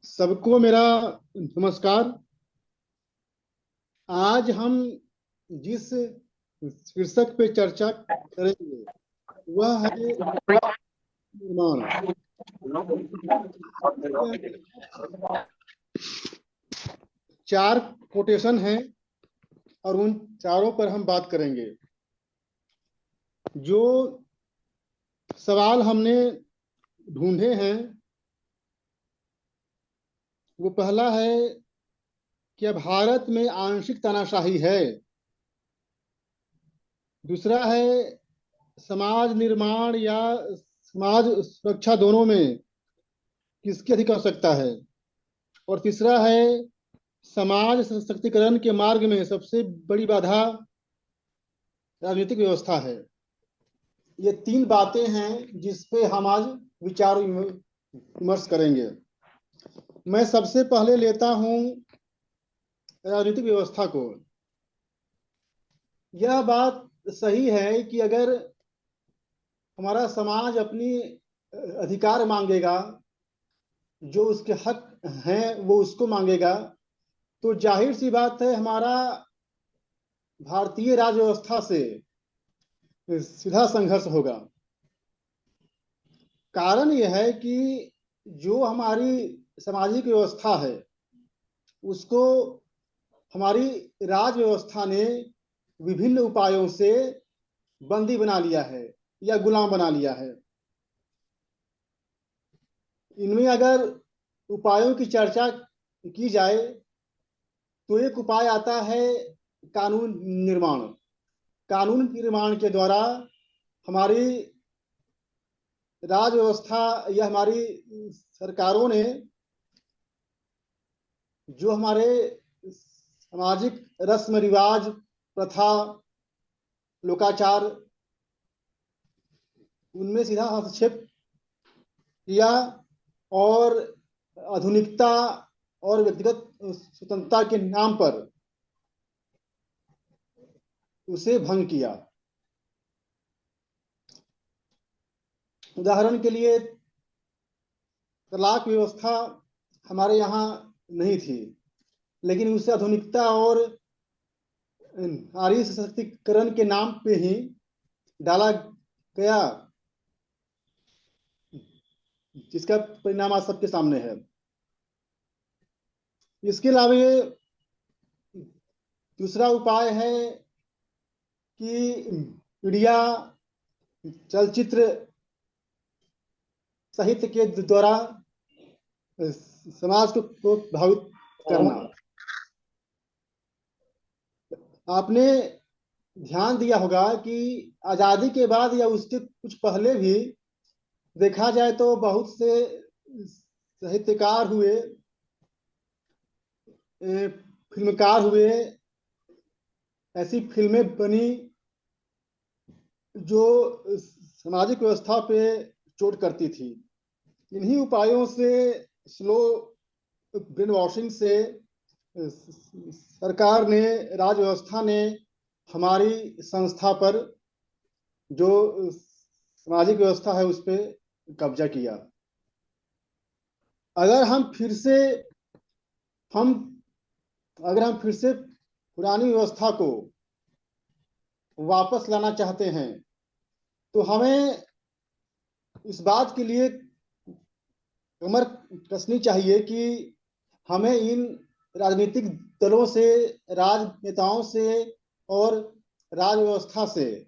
सबको मेरा नमस्कार। आज हम जिस शीर्षक पे चर्चा करेंगे वह है निर्माण। चार कोटेशन हैं और उन चारों पर हम बात करेंगे। जो सवाल हमने ढूंढे हैं वो पहला है कि भारत में आंशिक तानाशाही है। दूसरा है समाज निर्माण या समाज सुरक्षा दोनों में किसकी अधिक आवश्यकता है। और तीसरा है समाज सशक्तिकरण के मार्ग में सबसे बड़ी बाधा राजनीतिक व्यवस्था है। ये तीन बातें हैं जिस पे हम आज विचार विमर्श करेंगे। मैं सबसे पहले लेता हूं राजनीतिक व्यवस्था को। यह बात सही है कि अगर हमारा समाज अपनी अधिकार मांगेगा, जो उसके हक हैं वो उसको मांगेगा, तो जाहिर सी बात है हमारा भारतीय राज व्यवस्था से सीधा संघर्ष होगा। कारण यह है कि जो हमारी सामाजिक व्यवस्था है उसको हमारी राज व्यवस्था ने विभिन्न उपायों से बंदी बना लिया है या गुलाम बना लिया है। इनमें अगर उपायों की चर्चा की जाए तो एक उपाय आता है कानून निर्माण। कानून निर्माण के द्वारा हमारी राज व्यवस्था या हमारी सरकारों ने जो हमारे सामाजिक रस्म रिवाज, प्रथा, लोकाचार, उनमें सीधा हस्तक्षेप किया और आधुनिकता और व्यक्तिगत स्वतंत्रता के नाम पर उसे भंग किया। उदाहरण के लिए तलाक व्यवस्था हमारे यहाँ नहीं थी, लेकिन उसे आधुनिकता और नारी सशक्तिकरण के नाम पे ही डाला गया, जिसका परिणाम आज सबके सामने है। इसके अलावा दूसरा उपाय है कि मीडिया, चलचित्र, साहित्य के द्वारा समाज को प्रभावित करना। आपने ध्यान दिया होगा कि आजादी के बाद या उसके कुछ पहले भी देखा जाए तो बहुत से साहित्यकार हुए, फिल्मकार हुए, ऐसी फिल्में बनी जो सामाजिक व्यवस्था पे चोट करती थी। इन्हीं उपायों से, स्लो ब्रेन वॉशिंग से सरकार ने, राज व्यवस्था ने हमारी संस्था पर, जो सामाजिक व्यवस्था है उस पर कब्जा किया। अगर हम फिर से हम अगर हम फिर से पुरानी व्यवस्था को वापस लाना चाहते हैं तो हमें इस बात के लिए कमर कसनी चाहिए कि हमें इन राजनीतिक दलों से, राजनेताओं से और राज व्यवस्था से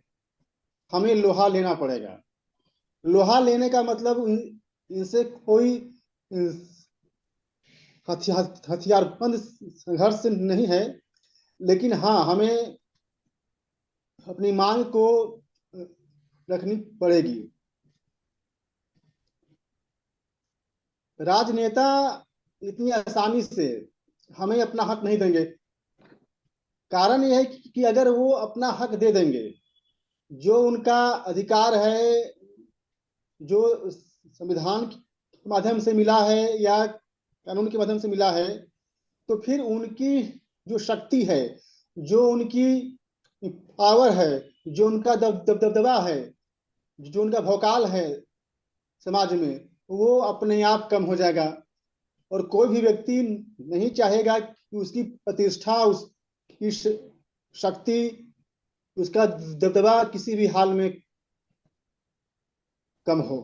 हमें लोहा लेना पड़ेगा। लोहा लेने का मतलब इनसे कोई हथियारबंद संघर्ष नहीं है, लेकिन हाँ, हमें अपनी मांग को रखनी पड़ेगी। राजनेता इतनी आसानी से हमें अपना हक नहीं देंगे। कारण यह है कि अगर वो अपना हक दे देंगे, जो उनका अधिकार है, जो संविधान के माध्यम से मिला है या कानून के माध्यम से मिला है, तो फिर उनकी जो शक्ति है, जो उनकी पावर है, जो उनका दबदबा है, जो उनका भौकाल है समाज में, वो अपने आप कम हो जाएगा। और कोई भी व्यक्ति नहीं चाहेगा कि उसकी प्रतिष्ठा, उसकी शक्ति, उसका दबदबा किसी भी हाल में कम हो।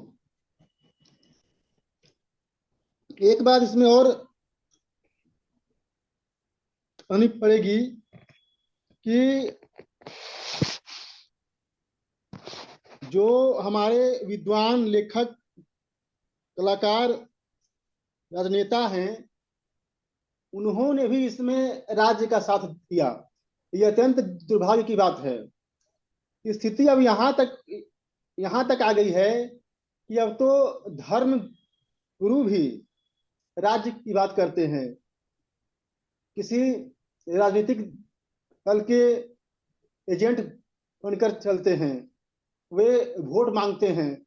एक बात इसमें और कहनी पड़ेगी कि जो हमारे विद्वान, लेखक, कलाकार, राजनेता हैं, उन्होंने भी इसमें राज्य का साथ दिया। ये अत्यंत दुर्भाग्य की बात है। स्थिति अब यहाँ तक आ गई है कि अब तो धर्म गुरु भी राज्य की बात करते हैं। किसी राजनीतिक दल के एजेंट बनकर चलते हैं, वे वोट मांगते हैं।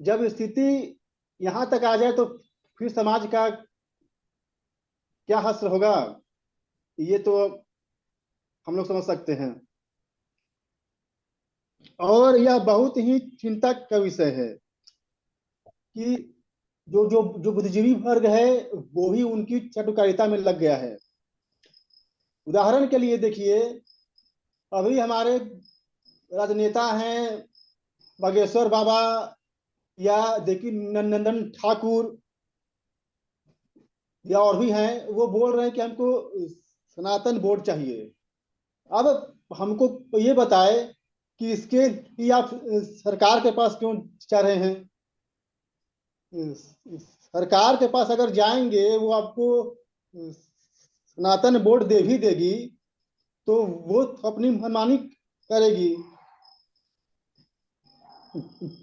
जब स्थिति यहाँ तक आ जाए तो फिर समाज का क्या हश्र होगा, ये तो हम लोग समझ सकते हैं। और यह बहुत ही चिंता का विषय है कि जो जो जो बुद्धिजीवी वर्ग है वो भी उनकी चटुकारिता में लग गया है। उदाहरण के लिए देखिए, अभी हमारे राजनेता हैं बागेश्वर बाबा, या देखिए नंदन ठाकुर, या और भी हैं, वो बोल रहे हैं कि हमको सनातन बोर्ड चाहिए। अब हमको ये बताए कि इसके लिए आप सरकार के पास क्यों जा रहे हैं? सरकार के पास अगर जाएंगे, वो आपको सनातन बोर्ड दे भी देगी तो वो अपनी मनमानी करेगी।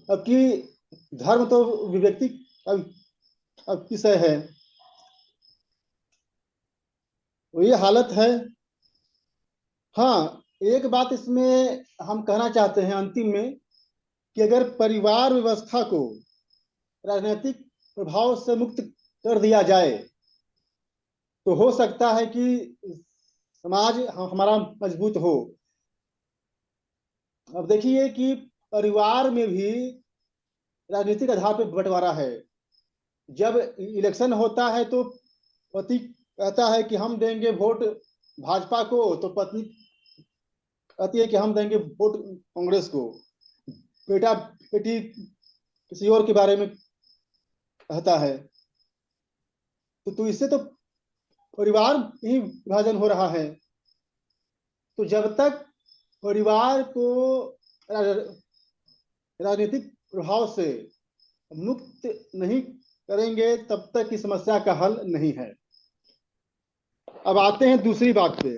अब कि धर्म तो व्यक्ति का विषय है। तो ये हालत है। हाँ, एक बात इसमें हम कहना चाहते हैं अंतिम में, कि अगर परिवार व्यवस्था को राजनीतिक प्रभाव से मुक्त कर दिया जाए तो हो सकता है कि समाज हमारा मजबूत हो। अब देखिए कि परिवार में भी राजनीतिक आधार पर बंटवारा है। जब इलेक्शन होता है तो पति कहता है कि हम देंगे वोट भाजपा को, तो पत्नी कहती है कि हम देंगे वोट कांग्रेस को। बेटा बेटी किसी और के बारे में कहता है। तो इससे तो परिवार ही विभाजन हो रहा है। तो जब तक परिवार को राजनीतिक प्रभाव से मुक्त नहीं करेंगे, तब तक इस समस्या का हल नहीं है। अब आते हैं दूसरी बात पे।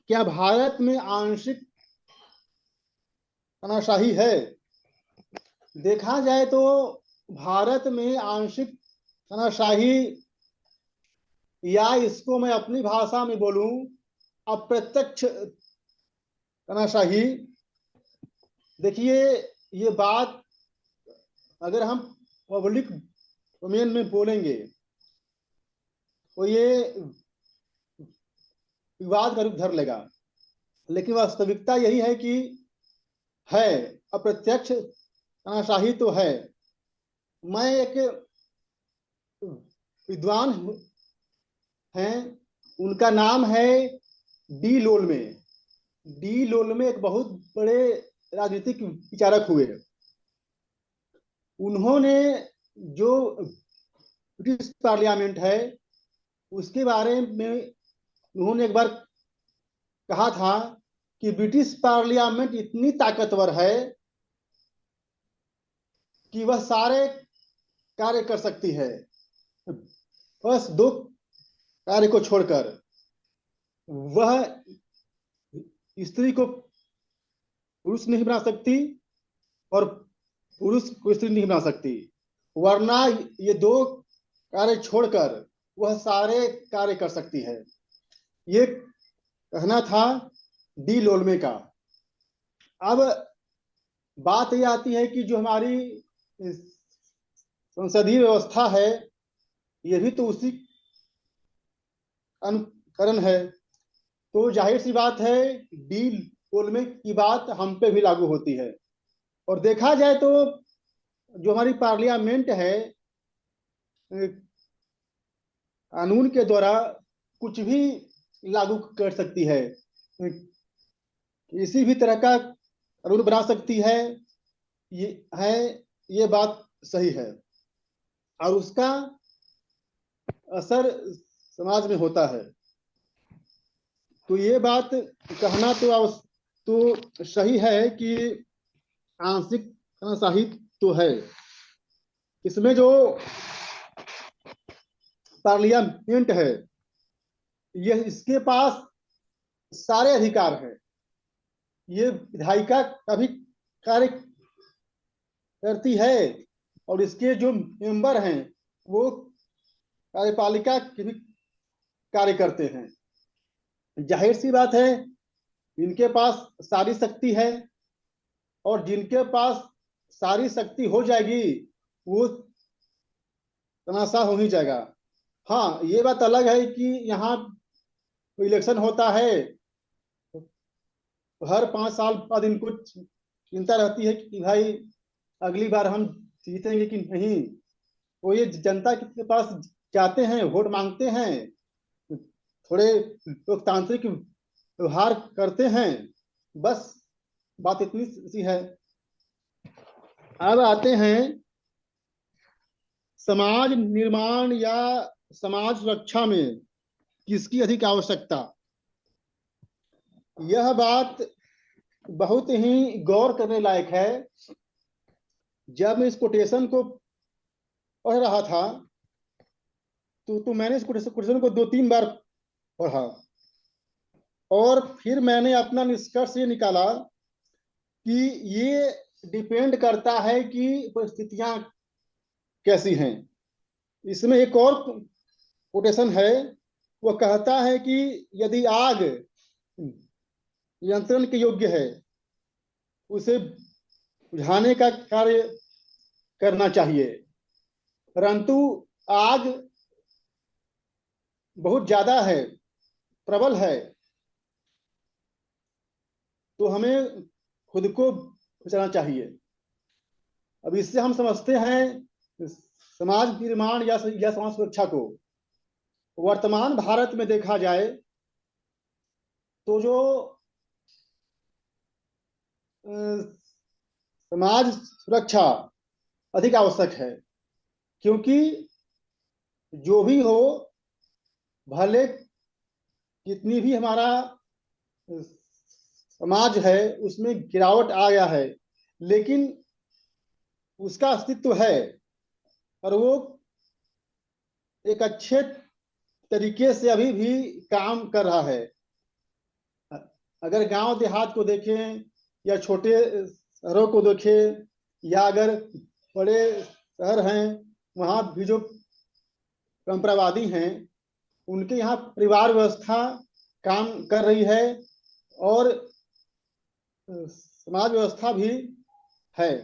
क्या भारत में आंशिक तानाशाही है? देखा जाए तो भारत में आंशिक तानाशाही, या इसको मैं अपनी भाषा में बोलूं, अप्रत्यक्ष तानाशाही। देखिए, ये बात अगर हम पब्लिक डोमेन में बोलेंगे तो ये विवाद का रूप धर लेगा, लेकिन वास्तविकता यही है कि है, अप्रत्यक्ष तानाशाही तो है। मैं एक विद्वान हैं, उनका नाम है डी लोलमे। डी लोलमे एक बहुत बड़े राजनीतिक विचारक हुए। उन्होंने जो ब्रिटिश पार्लियामेंट है उसके बारे में उन्होंने एक बार कहा था कि ब्रिटिश पार्लियामेंट इतनी ताकतवर है कि वह सारे कार्य कर सकती है, बस दो कार्य को छोड़कर। वह स्त्री को पुरुष नहीं बना सकती और पुरुष को स्त्री नहीं बना सकती, वरना ये दो कार्य छोड़कर वह सारे कार्य कर सकती है। ये कहना था डी लोलमे का। अब बात यह आती है कि जो हमारी संसदीय व्यवस्था है, ये भी तो उसी अनुकरण है। तो जाहिर सी बात है, डी लोलमे की बात हम पे भी लागू होती है। और देखा जाए तो जो हमारी पार्लियामेंट है कानून के द्वारा कुछ भी लागू कर सकती है, किसी भी तरह का कानून बना सकती है, ये है, ये बात सही है। और उसका असर समाज में होता है। तो ये बात कहना तो सही है कि आंशिक तानाशाही तो है। इसमें जो पार्लियामेंट है, ये इसके पास सारे अधिकार हैं। ये विधायिका का भी कार्य करती है, और इसके जो मेंबर हैं वो कार्यपालिका के भी कार्य करते हैं। जाहिर सी बात है, इनके पास सारी शक्ति है, और जिनके पास सारी शक्ति हो जाएगी वो तमाशा हो ही जाएगा। हाँ, ये बात अलग है कि यहाँ इलेक्शन होता है, हर 5 साल बाद इनको चिंता रहती है कि भाई अगली बार हम जीतेंगे कि नहीं। वो ये जनता के पास जाते हैं, वोट मांगते हैं, थोड़े लोकतांत्रिक व्यवहार करते हैं, बस बात इतनी सी है। अब आते हैं समाज निर्माण या समाज सुरक्षा में किसकी अधिक आवश्यकता। यह बात बहुत ही गौर करने लायक है। जब मैं इस कोटेशन को पढ़ रहा था तो मैंने इस कोटेशन को 2-3 बार पढ़ा, और फिर मैंने अपना निष्कर्ष ये निकाला कि ये डिपेंड करता है कि परिस्थितियां कैसी हैं। इसमें एक और कोटेशन है, वो कहता है कि यदि आग नियंत्रण के योग्य है, उसे बुझाने का कार्य करना चाहिए। परंतु आग बहुत ज्यादा है, प्रबल है, तो हमें खुद को बचाना चाहिए। अब इससे हम समझते हैं समाज निर्माण या समाज सुरक्षा को। वर्तमान भारत में देखा जाए तो जो समाज सुरक्षा अधिक आवश्यक है, क्योंकि जो भी हो, भले कितनी भी हमारा समाज है उसमें गिरावट आ गया है, लेकिन उसका अस्तित्व है, और वो एक अच्छे तरीके से अभी भी काम कर रहा है। अगर गांव देहात को देखें या छोटे शहरों को देखें, या अगर बड़े शहर हैं, वहाँ भी जो परंपरावादी हैं उनके यहाँ परिवार व्यवस्था काम कर रही है, और समाज व्यवस्था भी है।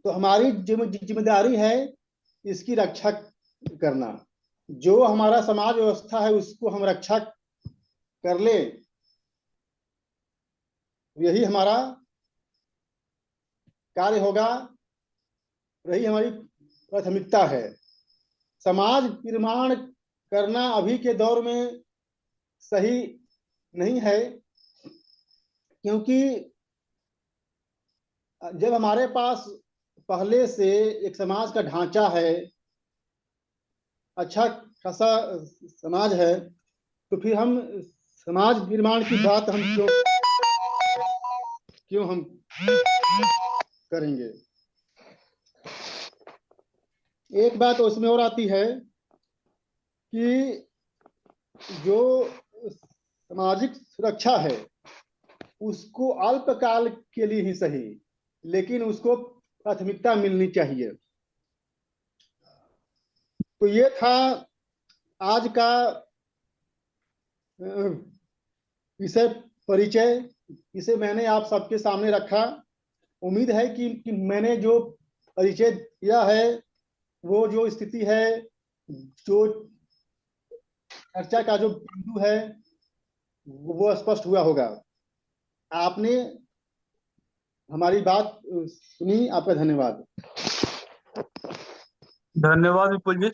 तो हमारी जिम्मेदारी है इसकी रक्षा करना। जो हमारा समाज व्यवस्था है उसको हम रक्षा कर ले, यही हमारा कार्य होगा, यही हमारी प्राथमिकता है। समाज निर्माण करना अभी के दौर में सही नहीं है, क्योंकि जब हमारे पास पहले से एक समाज का ढांचा है, अच्छा खासा समाज है, तो फिर हम समाज निर्माण की बात हम क्यों हम करेंगे। एक बात उसमें और आती है कि जो सामाजिक सुरक्षा है उसको अल्पकाल के लिए ही सही, लेकिन उसको प्राथमिकता मिलनी चाहिए। तो ये था आज का विषय परिचय। इसे मैंने आप सबके सामने रखा। उम्मीद है कि मैंने जो परिचय दिया है, वो जो स्थिति है, जो चर्चा का जो बिंदु है, वो स्पष्ट हुआ होगा। आपने हमारी बात सुनी, आपका धन्यवाद। धन्यवाद विपुल जी।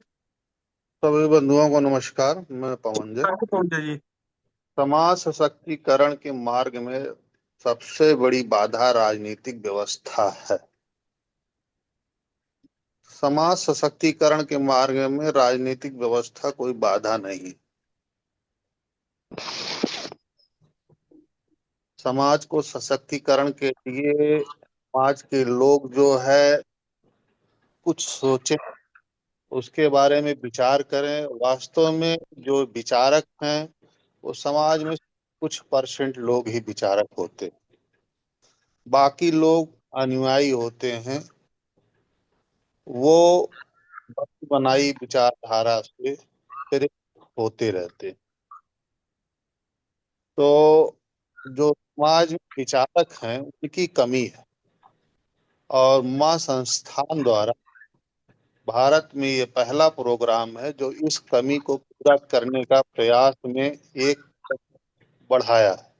सभी बंधुओं को नमस्कार। मैं पवन जय। आपको पहुंचे जी। समाज सशक्तिकरण के मार्ग में सबसे बड़ी बाधा राजनीतिक व्यवस्था है। समाज सशक्तिकरण के मार्ग में राजनीतिक व्यवस्था कोई बाधा नहीं। समाज को सशक्तिकरण के लिए समाज के लोग जो है कुछ सोचें, उसके बारे में विचार करें। वास्तव में जो विचारक हैं वो समाज में कुछ परसेंट लोग ही विचारक होते, बाकी लोग अनुयायी होते हैं। वो बनी बनाई विचारधारा से प्रेरित होते रहते। तो जो समाज में विचारक हैं उनकी कमी है, और माँ संस्थान द्वारा भारत में ये पहला प्रोग्राम है जो इस कमी को पूरा करने का प्रयास में एक बढ़ाया है।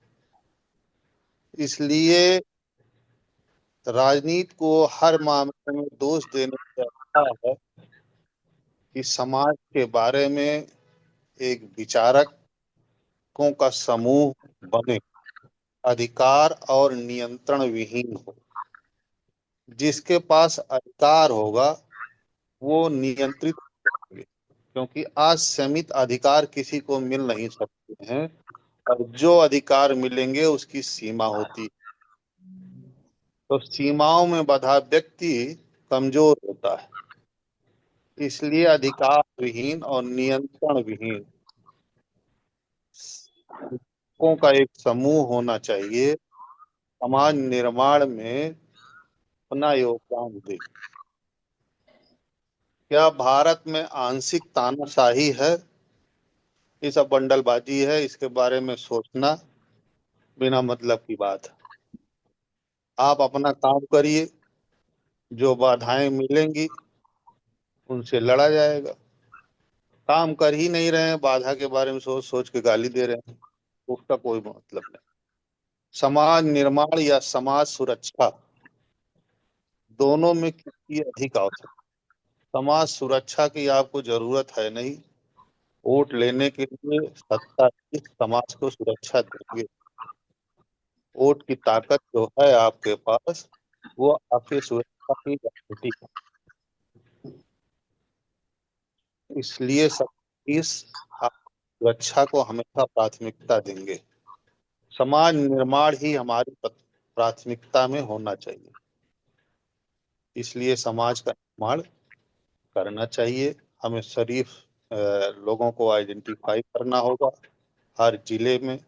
इसलिए राजनीति को हर मामले में दोष देने से अच्छा है कि समाज के बारे में एक विचारकों का समूह बने, अधिकार और नियंत्रण विहीन हो। जिसके पास अधिकार होगा वो नियंत्रित होंगे, क्योंकि आज सीमित अधिकार किसी को मिल नहीं सकते हैं, और जो अधिकार मिलेंगे उसकी सीमा होती। तो सीमाओं में बंधा व्यक्ति कमजोर होता है। इसलिए अधिकार विहीन और नियंत्रण विहीन लोगों का एक समूह होना चाहिए, समाज निर्माण में अपना योगदान दे। क्या भारत में आंशिक तानाशाही है? ये सब बंडलबाजी है। इसके बारे में सोचना बिना मतलब की बात है। आप अपना काम करिए, जो बाधाएं मिलेंगी उनसे लड़ा जाएगा। काम कर ही नहीं रहे हैं, बाधा के बारे में सोच सोच के गाली दे रहे हैं, उसका कोई मतलब नहीं। समाज निर्माण या समाज सुरक्षा, दोनों में किसकी अधिक आवश्यकता? समाज सुरक्षा की आपको जरूरत है नहीं। वोट लेने के लिए सत्ता इस समाज को सुरक्षा देंगे। वोट की ताकत जो है आपके पास, वो आपकी सुरक्षा की गारंटी है। इसलिए सब इस सुरक्षा को हमेशा प्राथमिकता देंगे। समाज निर्माण ही हमारी प्राथमिकता में होना चाहिए। इसलिए समाज का निर्माण करना चाहिए। हमें शरीफ लोगों को आइडेंटिफाई करना होगा, हर जिले में,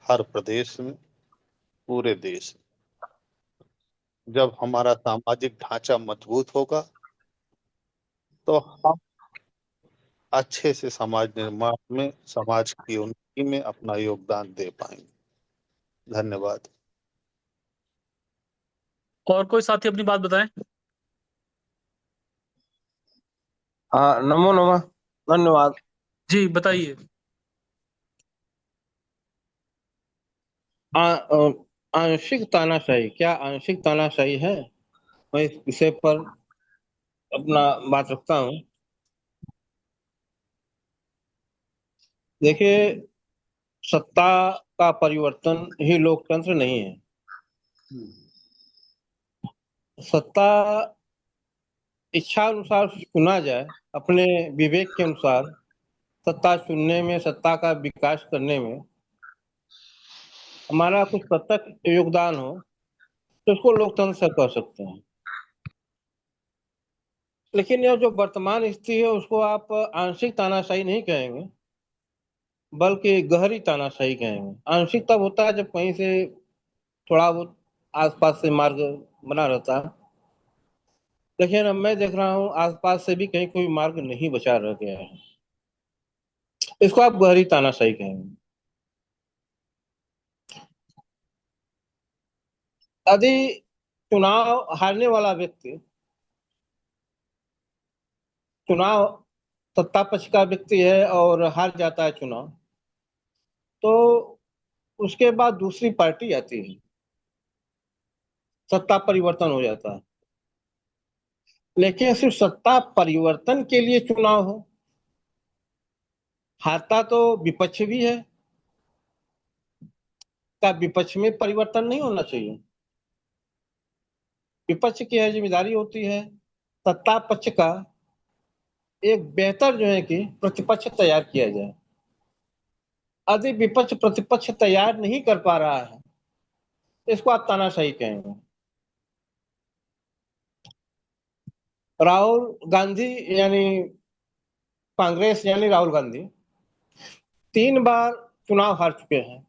हर प्रदेश में, पूरे देश में। जब हमारा सामाजिक ढांचा मजबूत होगा तो हम अच्छे से समाज निर्माण में, समाज की उन्नति में अपना योगदान दे पाएंगे। धन्यवाद। और कोई साथी अपनी बात बताएं। हाँ, नमो नमः। धन्यवाद। जी बताइए। आंशिक तानाशाही, क्या आंशिक तानाशाही है? मैं इस विषय पर अपना बात रखता हूँ। देखिए, सत्ता का परिवर्तन ही लोकतंत्र नहीं है। सत्ता इच्छा अनुसार चुना जाए, अपने विवेक के अनुसार सत्ता चुनने में, सत्ता का विकास करने में हमारा कुछ प्रत्यक्ष योगदान हो तो उसको लोकतंत्र से कह सकते हैं। लेकिन यह जो वर्तमान स्थिति है उसको आप आंशिक तानाशाही नहीं कहेंगे, बल्कि गहरी तानाशाही कहेंगे। आंशिक तब होता है जब कहीं से थोड़ा बहुत आसपास से मार्ग बना रहता है, लेकिन अब मैं देख रहा हूँ आसपास से भी कहीं कोई मार्ग नहीं बचा रह गया है। इसको आप गहरी तानाशाही कहेंगे। यदि चुनाव हारने वाला व्यक्ति, चुनाव सत्ता पक्ष का व्यक्ति है और हार जाता है चुनाव, तो उसके बाद दूसरी पार्टी आती है, सत्ता परिवर्तन हो जाता है। लेकिन सिर्फ सत्ता परिवर्तन के लिए चुनाव हो। हारता तो विपक्ष भी है, क्या विपक्ष में परिवर्तन नहीं होना चाहिए? विपक्ष की यह जिम्मेदारी होती है सत्ता पक्ष का एक बेहतर जो है कि प्रतिपक्ष तैयार किया जाए। यदि विपक्ष प्रतिपक्ष तैयार नहीं कर पा रहा है तो इसको आप तानाशाही कहेंगे। राहुल गांधी यानी कांग्रेस यानी राहुल गांधी 3 बार चुनाव हार चुके हैं,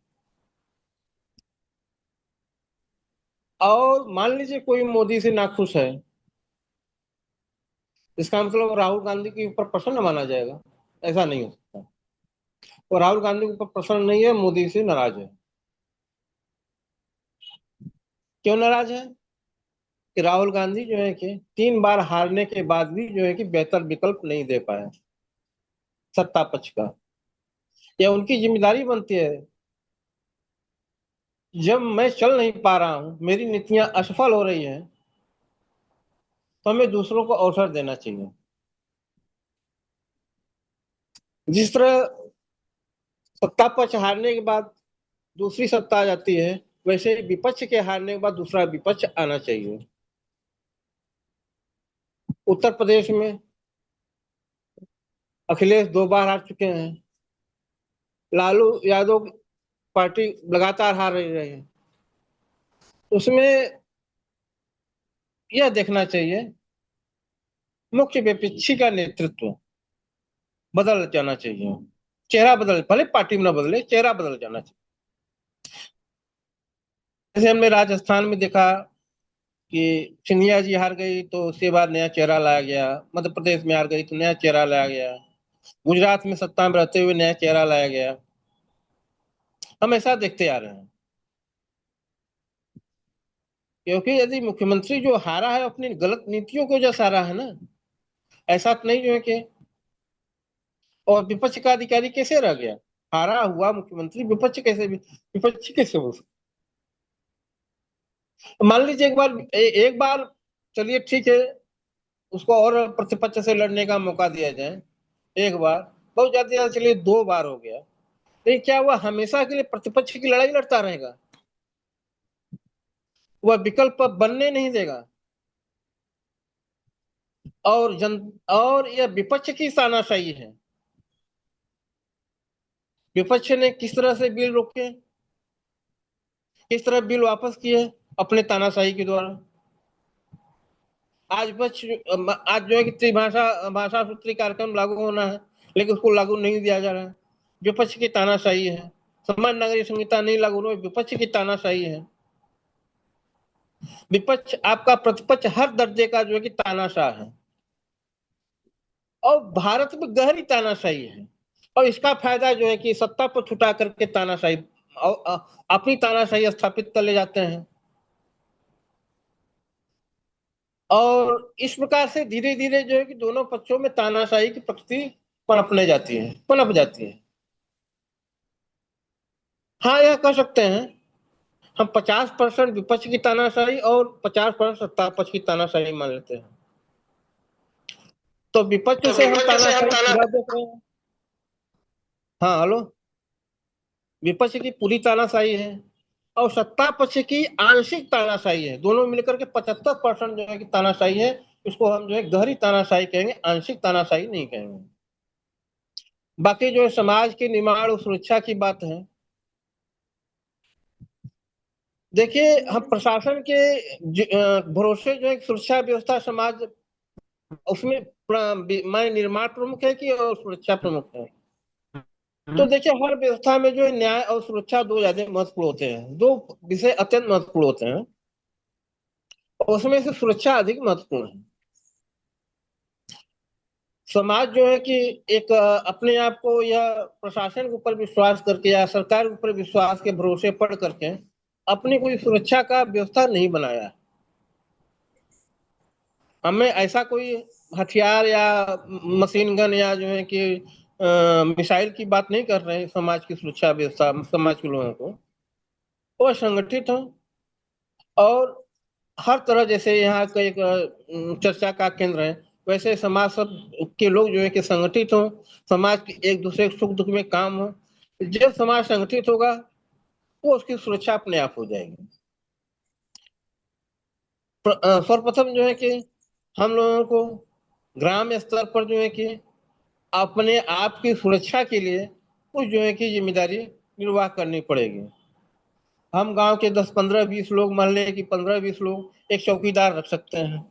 और मान लीजिए कोई मोदी से नाखुश है, इसका मतलब राहुल गांधी के ऊपर प्रसन्न माना जाएगा? ऐसा नहीं हो सकता। और राहुल गांधी के ऊपर प्रसन्न नहीं है, मोदी से नाराज है। क्यों नाराज है? कि राहुल गांधी जो है कि 3 बार हारने के बाद भी जो है कि बेहतर विकल्प नहीं दे पाए सत्ता पक्ष का। यह उनकी जिम्मेदारी बनती है, जब मैं चल नहीं पा रहा हूं, मेरी नीतियां असफल हो रही हैं, तो हमें दूसरों को अवसर देना चाहिए। जिस तरह सत्ता पक्ष हारने के बाद दूसरी सत्ता आ जाती है, वैसे विपक्ष के हारने के बाद दूसरा विपक्ष आना चाहिए। उत्तर प्रदेश में अखिलेश 2 बार हार चुके हैं, लालू यादव पार्टी लगातार हार रही है। उसमें यह देखना चाहिए मुख्य विपक्षी का नेतृत्व बदल जाना चाहिए, चेहरा बदल, भले पार्टी में ना बदले, चेहरा बदल जाना चाहिए। जैसे हमने राजस्थान में देखा कि सिंधिया जी हार गई तो उसके बाद नया चेहरा लाया गया, मध्य प्रदेश में हार गई तो नया चेहरा लाया गया, गुजरात में सत्ता में रहते हुए नया चेहरा लाया गया। हम ऐसा देखते आ रहे हैं, क्योंकि यदि मुख्यमंत्री जो हारा है अपनी गलत नीतियों की वजह से हारा है ना, ऐसा तो नहीं जो है कि। और विपक्ष का अधिकारी कैसे रह गया? हारा हुआ मुख्यमंत्री विपक्ष कैसे हो सकता? मान लीजिए एक बार चलिए ठीक है, उसको और प्रतिपक्ष से लड़ने का मौका दिया जाए। एक बार बहुत ज्यादा, चलिए 2 बार हो गया, लेकिन क्या वह हमेशा के लिए प्रतिपक्ष की लड़ाई लड़ता रहेगा? वह विकल्प बनने नहीं देगा। और यह विपक्ष की तानाशाही है। विपक्ष ने किस तरह से बिल रोके, किस तरह बिल वापस किए? अपने तानाशाही के द्वारा। आज जो है कि त्रिभाषा भाषा सूत्री कार्यक्रम लागू होना है, लेकिन उसको लागू नहीं दिया जा रहा है, विपक्ष की तानाशाही है। समान नागरिक संहिता नहीं लागू हो, विपक्ष की तानाशाही है। विपक्ष आपका प्रतिपक्ष हर दर्जे का जो है कि तानाशाह है, और भारत में गहरी तानाशाही है। और इसका फायदा जो है कि सत्ता पर छुटा करके तानाशाही अपनी तानाशाही स्थापित कर ले जाते हैं, और इस प्रकार से धीरे धीरे जो है कि दोनों पक्षों में तानाशाही की प्रकृति पनप जाती है। हाँ, यह कह सकते हैं हम 50% विपक्ष की तानाशाही और 50% सत्ता पक्ष की तानाशाही मान लेते हैं। तो विपक्ष से हम तानाशाही पूरा देख रहे हैं। हाँ, हेलो, विपक्ष की पूरी तानाशाही है और सत्ता पक्ष की आंशिक तानाशाही है। दोनों मिलकर के 75% जो है कि तानाशाही है। इसको हम जो है गहरी तानाशाही कहेंगे, आंशिक तानाशाही नहीं कहेंगे। बाकी जो है समाज के निर्माण और सुरक्षा की बात है। देखिए, हम प्रशासन के भरोसे जो है सुरक्षा व्यवस्था समाज, उसमें निर्माण प्रमुख है कि और सुरक्षा प्रमुख है? तो देखिए, हर व्यवस्था में जो है न्याय और सुरक्षा दो ज्यादा महत्वपूर्ण होते हैं, दो विषय अत्यंत महत्वपूर्ण होते हैं, और उसमें से सुरक्षा अधिक महत्वपूर्ण है। समाज जो है कि एक अपने आप को या प्रशासन के ऊपर विश्वास करके या सरकार के ऊपर विश्वास के भरोसे पड़ करके अपनी कोई सुरक्षा का व्यवस्था नहीं बनाया। हमें ऐसा कोई हथियार या मशीन गन या जो है कि मिसाइल की बात नहीं कर रहे हैं। समाज की सुरक्षा व्यवस्था, समाज के लोगों को वो संगठित हो और हर तरह, जैसे यहाँ का एक चर्चा का केंद्र है, वैसे समाज सब के लोग जो है कि संगठित हो, समाज के एक दूसरे के सुख दुख में काम हो। जब समाज संगठित होगा वो उसकी सुरक्षा अपने आप हो जाएगी। सर्वप्रथम जो है कि हम लोगों को ग्राम स्तर पर जो है कि अपने आप की सुरक्षा के लिए कुछ जो है कि जिम्मेदारी निर्वाह करनी पड़ेगी। हम गांव के 10, 15, 20 लोग, मोहल्ले की 15, 20 लोग एक चौकीदार रख सकते हैं,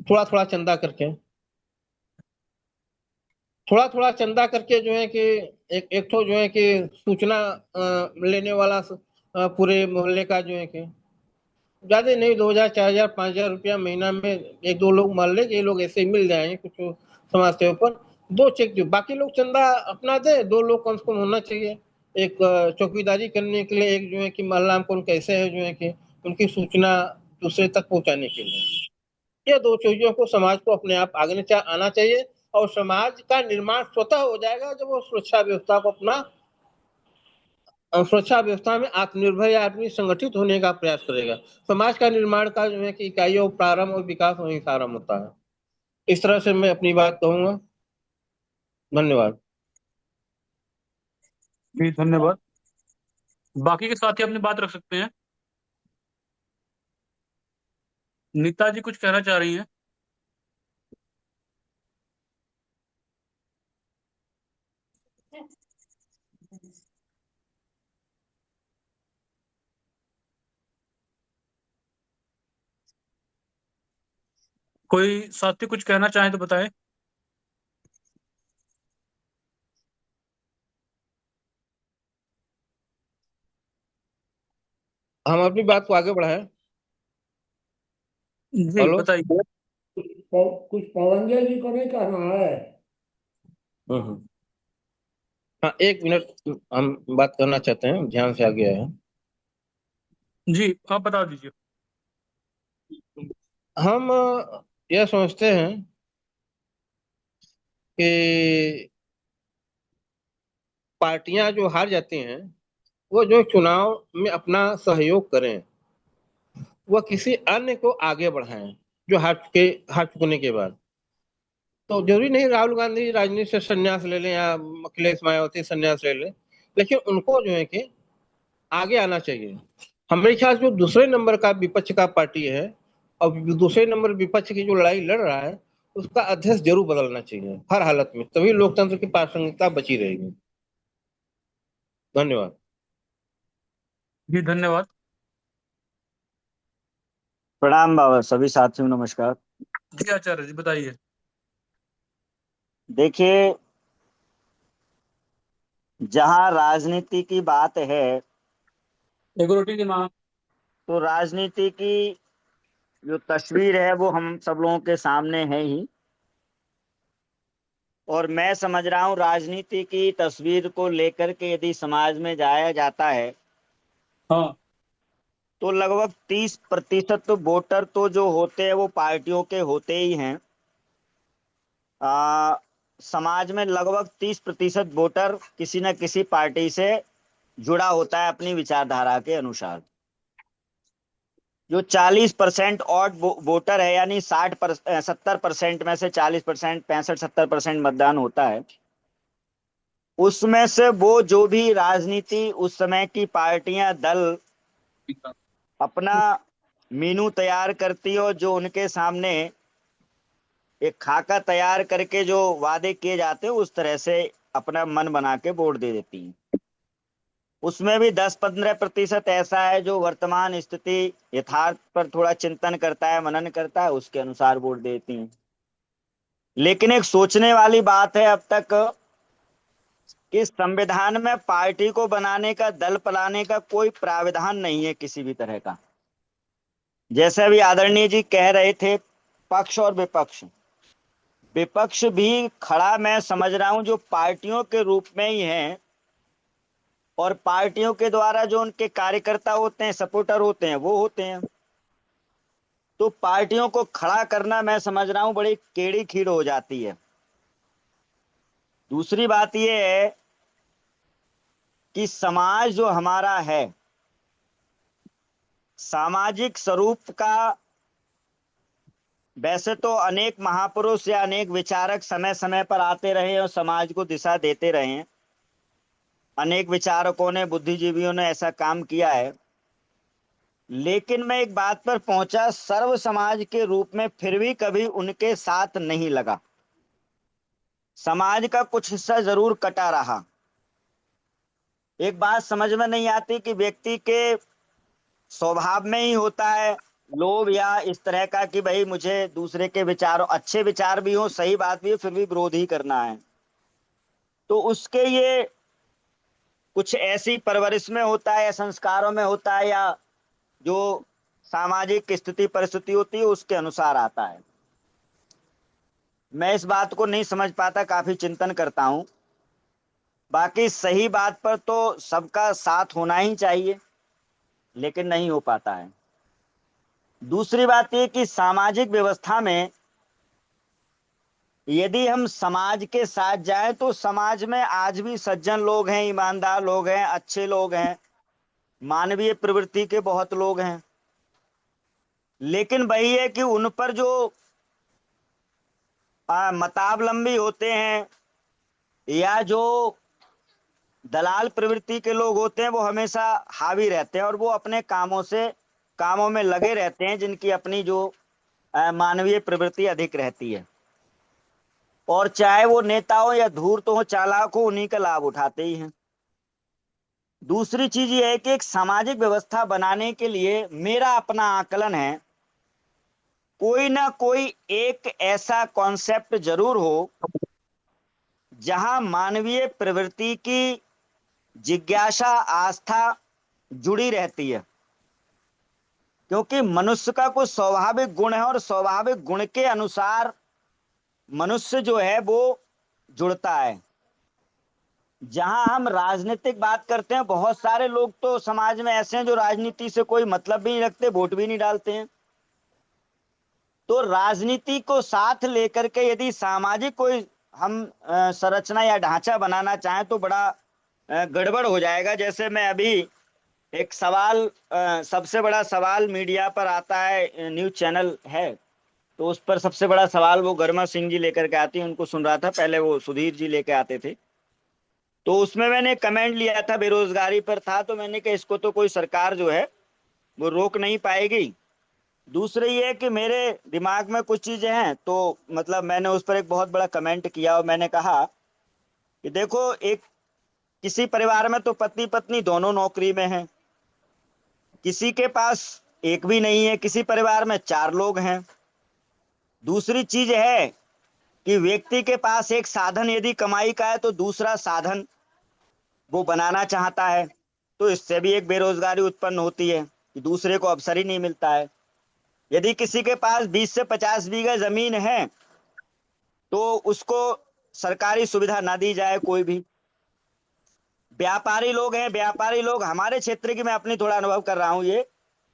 थोड़ा थोड़ा चंदा करके। थोड़ा थोड़ा चंदा करके जो है कि एक तो जो है कि सूचना लेने वाला पूरे मोहल्ले का जो है कि ज्यादा नहीं, 2,000, 4,000, 5,000 रुपया महीना में एक दो लोग मोहल्ले के लोग ऐसे ही मिल जाएंगे, कुछ समाज सेवा पर 2 चेक जो बाकी लोग चंदा अपना दे, 2 लोग कम से कम होना चाहिए एक चौकीदारी करने के लिए, एक जो है कि मोहल्ला में कौन कैसे है जो है कि उनकी सूचना दूसरे तक पहुंचाने के लिए। ये 2 चीजों को समाज को अपने आप आगे आना चाहिए और समाज का निर्माण स्वतः हो जाएगा जब वो सुरक्षा व्यवस्था को अपना सुरक्षा व्यवस्था में आत्मनिर्भर आदमी संगठित होने का प्रयास करेगा। समाज का निर्माण का जो है कि इकाइयों प्रारंभ और विकास वहीं से आरंभ होता है। इस तरह से मैं अपनी बात कहूंगा। धन्यवाद। जी धन्यवाद। बाकी के साथी अपनी बात रख सकते हैं। नीता जी कुछ कहना चाह रही हैं? कोई साथी कुछ कहना चाहे तो बताएं। हम अपनी बात को आगे बढ़ाएं। जी हेलो। बताइए। कुछ पवंजय जी को नहीं कहना है। हम्म। हाँ, 1 मिनट हम बात करना चाहते हैं, ध्यान से आ गया है। जी आप बता दीजिए। हम यह सोचते हैं कि पार्टियां जो हार जाती हैं वो जो चुनाव में अपना सहयोग करें, वह किसी अन्य को आगे बढ़ाएं जो हार चुकने के बाद। तो जरूरी नहीं राहुल गांधी राजनीति से संन्यास ले लें या अखिलेश मायावती संन्यास ले लें, लेकिन उनको जो है कि आगे आना चाहिए। हमारे ख्याल जो दूसरे नंबर का विपक्ष का पार्टी है और दूसरे नंबर विपक्ष की जो लड़ाई लड़ रहा है उसका अध्यक्ष जरूर बदलना चाहिए हर हालत में, तभी लोकतंत्र की प्रासंगिकता बची रहेगी। धन्यवाद। जी धन्यवाद। प्रणाम बाबा, सभी साथियों नमस्कार। जी आचार्य जी बताइए। देखिए, जहां राजनीति की बात है एक रोटी की माँ। तो राजनीति की जो तस्वीर है वो हम सब लोगों के सामने है ही। और मैं समझ रहा हूं राजनीति की तस्वीर को लेकर के यदि समाज में जाया जाता है हाँ। तो लगभग 30% तो वोटर तो जो होते हैं वो पार्टियों के होते ही हैं। आ, समाज में लगभग 30% वोटर किसी न किसी पार्टी से जुड़ा होता है अपनी विचारधारा के अनुसार। जो 40% ऑड वोटर है, यानी 70% में से 40%, 65-70% मतदान होता है, उसमें से वो जो भी राजनीति उस समय की पार्टियां दल अपना मीनू तैयार करती हो, जो उनके सामने एक खाका तैयार करके जो वादे किए जाते हैं उस तरह से अपना मन बना के वोट दे देती हैं। उसमें भी 10-15% ऐसा है जो वर्तमान स्थिति यथार्थ पर थोड़ा चिंतन करता है, मनन करता है, उसके अनुसार वोट देती हैं। लेकिन एक सोचने वाली बात है अब तक कि संविधान में पार्टी को बनाने का, दल बनाने का कोई प्रावधान नहीं है किसी भी तरह का। जैसे अभी आदरणीय जी कह रहे थे, पक्ष और विपक्ष। विपक्ष भी खड़ा मैं समझ रहा हूं जो पार्टियों के रूप में ही है, और पार्टियों के द्वारा जो उनके कार्यकर्ता होते हैं, सपोर्टर होते हैं, वो होते हैं। तो पार्टियों को खड़ा करना मैं समझ रहा हूं बड़ी केड़ी खीर हो जाती है। दूसरी बात यह है कि समाज जो हमारा है, सामाजिक स्वरूप का वैसे तो अनेक महापुरुष या अनेक विचारक समय समय पर आते रहे और समाज को दिशा देते रहे हैं। अनेक विचारकों ने, बुद्धिजीवियों ने ऐसा काम किया है। लेकिन मैं एक बात पर पहुंचा, सर्व समाज के रूप में फिर भी कभी उनके साथ नहीं लगा। समाज का कुछ हिस्सा जरूर कटा रहा। एक बात समझ में नहीं आती कि व्यक्ति के स्वभाव में ही होता है लोभ या इस तरह का कि भाई मुझे दूसरे के विचारों, अच्छे विचार भी हो, सही बात भी हो, फिर भी विरोध ही करना है। तो उसके ये कुछ ऐसी परवरिश में होता है या संस्कारों में होता है या जो सामाजिक स्थिति परिस्थिति होती है उसके अनुसार आता है। मैं इस बात को नहीं समझ पाता, काफी चिंतन करता हूं। बाकी सही बात पर तो सबका साथ होना ही चाहिए, लेकिन नहीं हो पाता है। दूसरी बात यह कि सामाजिक व्यवस्था में यदि हम समाज के साथ जाएं तो समाज में आज भी सज्जन लोग हैं, ईमानदार लोग हैं, अच्छे लोग हैं, मानवीय प्रवृत्ति के बहुत लोग हैं। लेकिन वही है कि उन पर जो मतावलंबी होते हैं या जो दलाल प्रवृत्ति के लोग होते हैं वो हमेशा हावी रहते हैं और वो अपने कामों में लगे रहते हैं जिनकी अपनी जो मानवीय प्रवृत्ति अधिक रहती है। और चाहे वो नेता हो या धूर्त हो, चालाक हो, उन्हीं का लाभ उठाते ही हैं। दूसरी चीज ये है कि एक सामाजिक व्यवस्था बनाने के लिए मेरा अपना आकलन है, कोई ना कोई एक ऐसा कॉन्सेप्ट जरूर हो जहां मानवीय प्रवृत्ति की जिज्ञासा, आस्था जुड़ी रहती है। क्योंकि मनुष्य का कोई स्वाभाविक गुण है और स्वाभाविक गुण के अनुसार मनुष्य जो है वो जुड़ता है। जहां हम राजनीतिक बात करते हैं, बहुत सारे लोग तो समाज में ऐसे हैं जो राजनीति से कोई मतलब भी नहीं रखते, वोट भी नहीं डालते हैं। तो राजनीति को साथ लेकर के यदि सामाजिक कोई हम संरचना या ढांचा बनाना चाहें तो बड़ा गड़बड़ हो जाएगा। जैसे मैं अभी एक सवाल, सबसे बड़ा सवाल मीडिया पर आता है, न्यूज चैनल है, तो उस पर सबसे बड़ा सवाल वो गर्मा सिंह जी लेकर के आती है, उनको सुन रहा था। पहले वो सुधीर जी लेके आते थे, तो उसमें मैंने कमेंट लिया था, बेरोजगारी पर था, तो मैंने कहा इसको तो कोई सरकार जो है वो रोक नहीं पाएगी। दूसरे ये कि मेरे दिमाग में कुछ चीजें हैं, तो मतलब मैंने उस पर एक बहुत बड़ा कमेंट किया और मैंने कहा कि देखो, एक किसी परिवार में तो पति पत्नी दोनों नौकरी में हैं, किसी के पास एक भी नहीं है, किसी परिवार में 4 लोग हैं। दूसरी चीज है कि व्यक्ति के पास एक साधन यदि कमाई का है तो दूसरा साधन वो बनाना चाहता है, तो इससे भी एक बेरोजगारी उत्पन्न होती है कि दूसरे को अवसर ही नहीं मिलता है। यदि किसी के पास 20 से 50 बीघा जमीन है तो उसको सरकारी सुविधा ना दी जाए कोई भी। व्यापारी लोग हैं, व्यापारी लोग हमारे क्षेत्र की, मैं अपनी थोड़ा अनुभव कर रहा हूं ये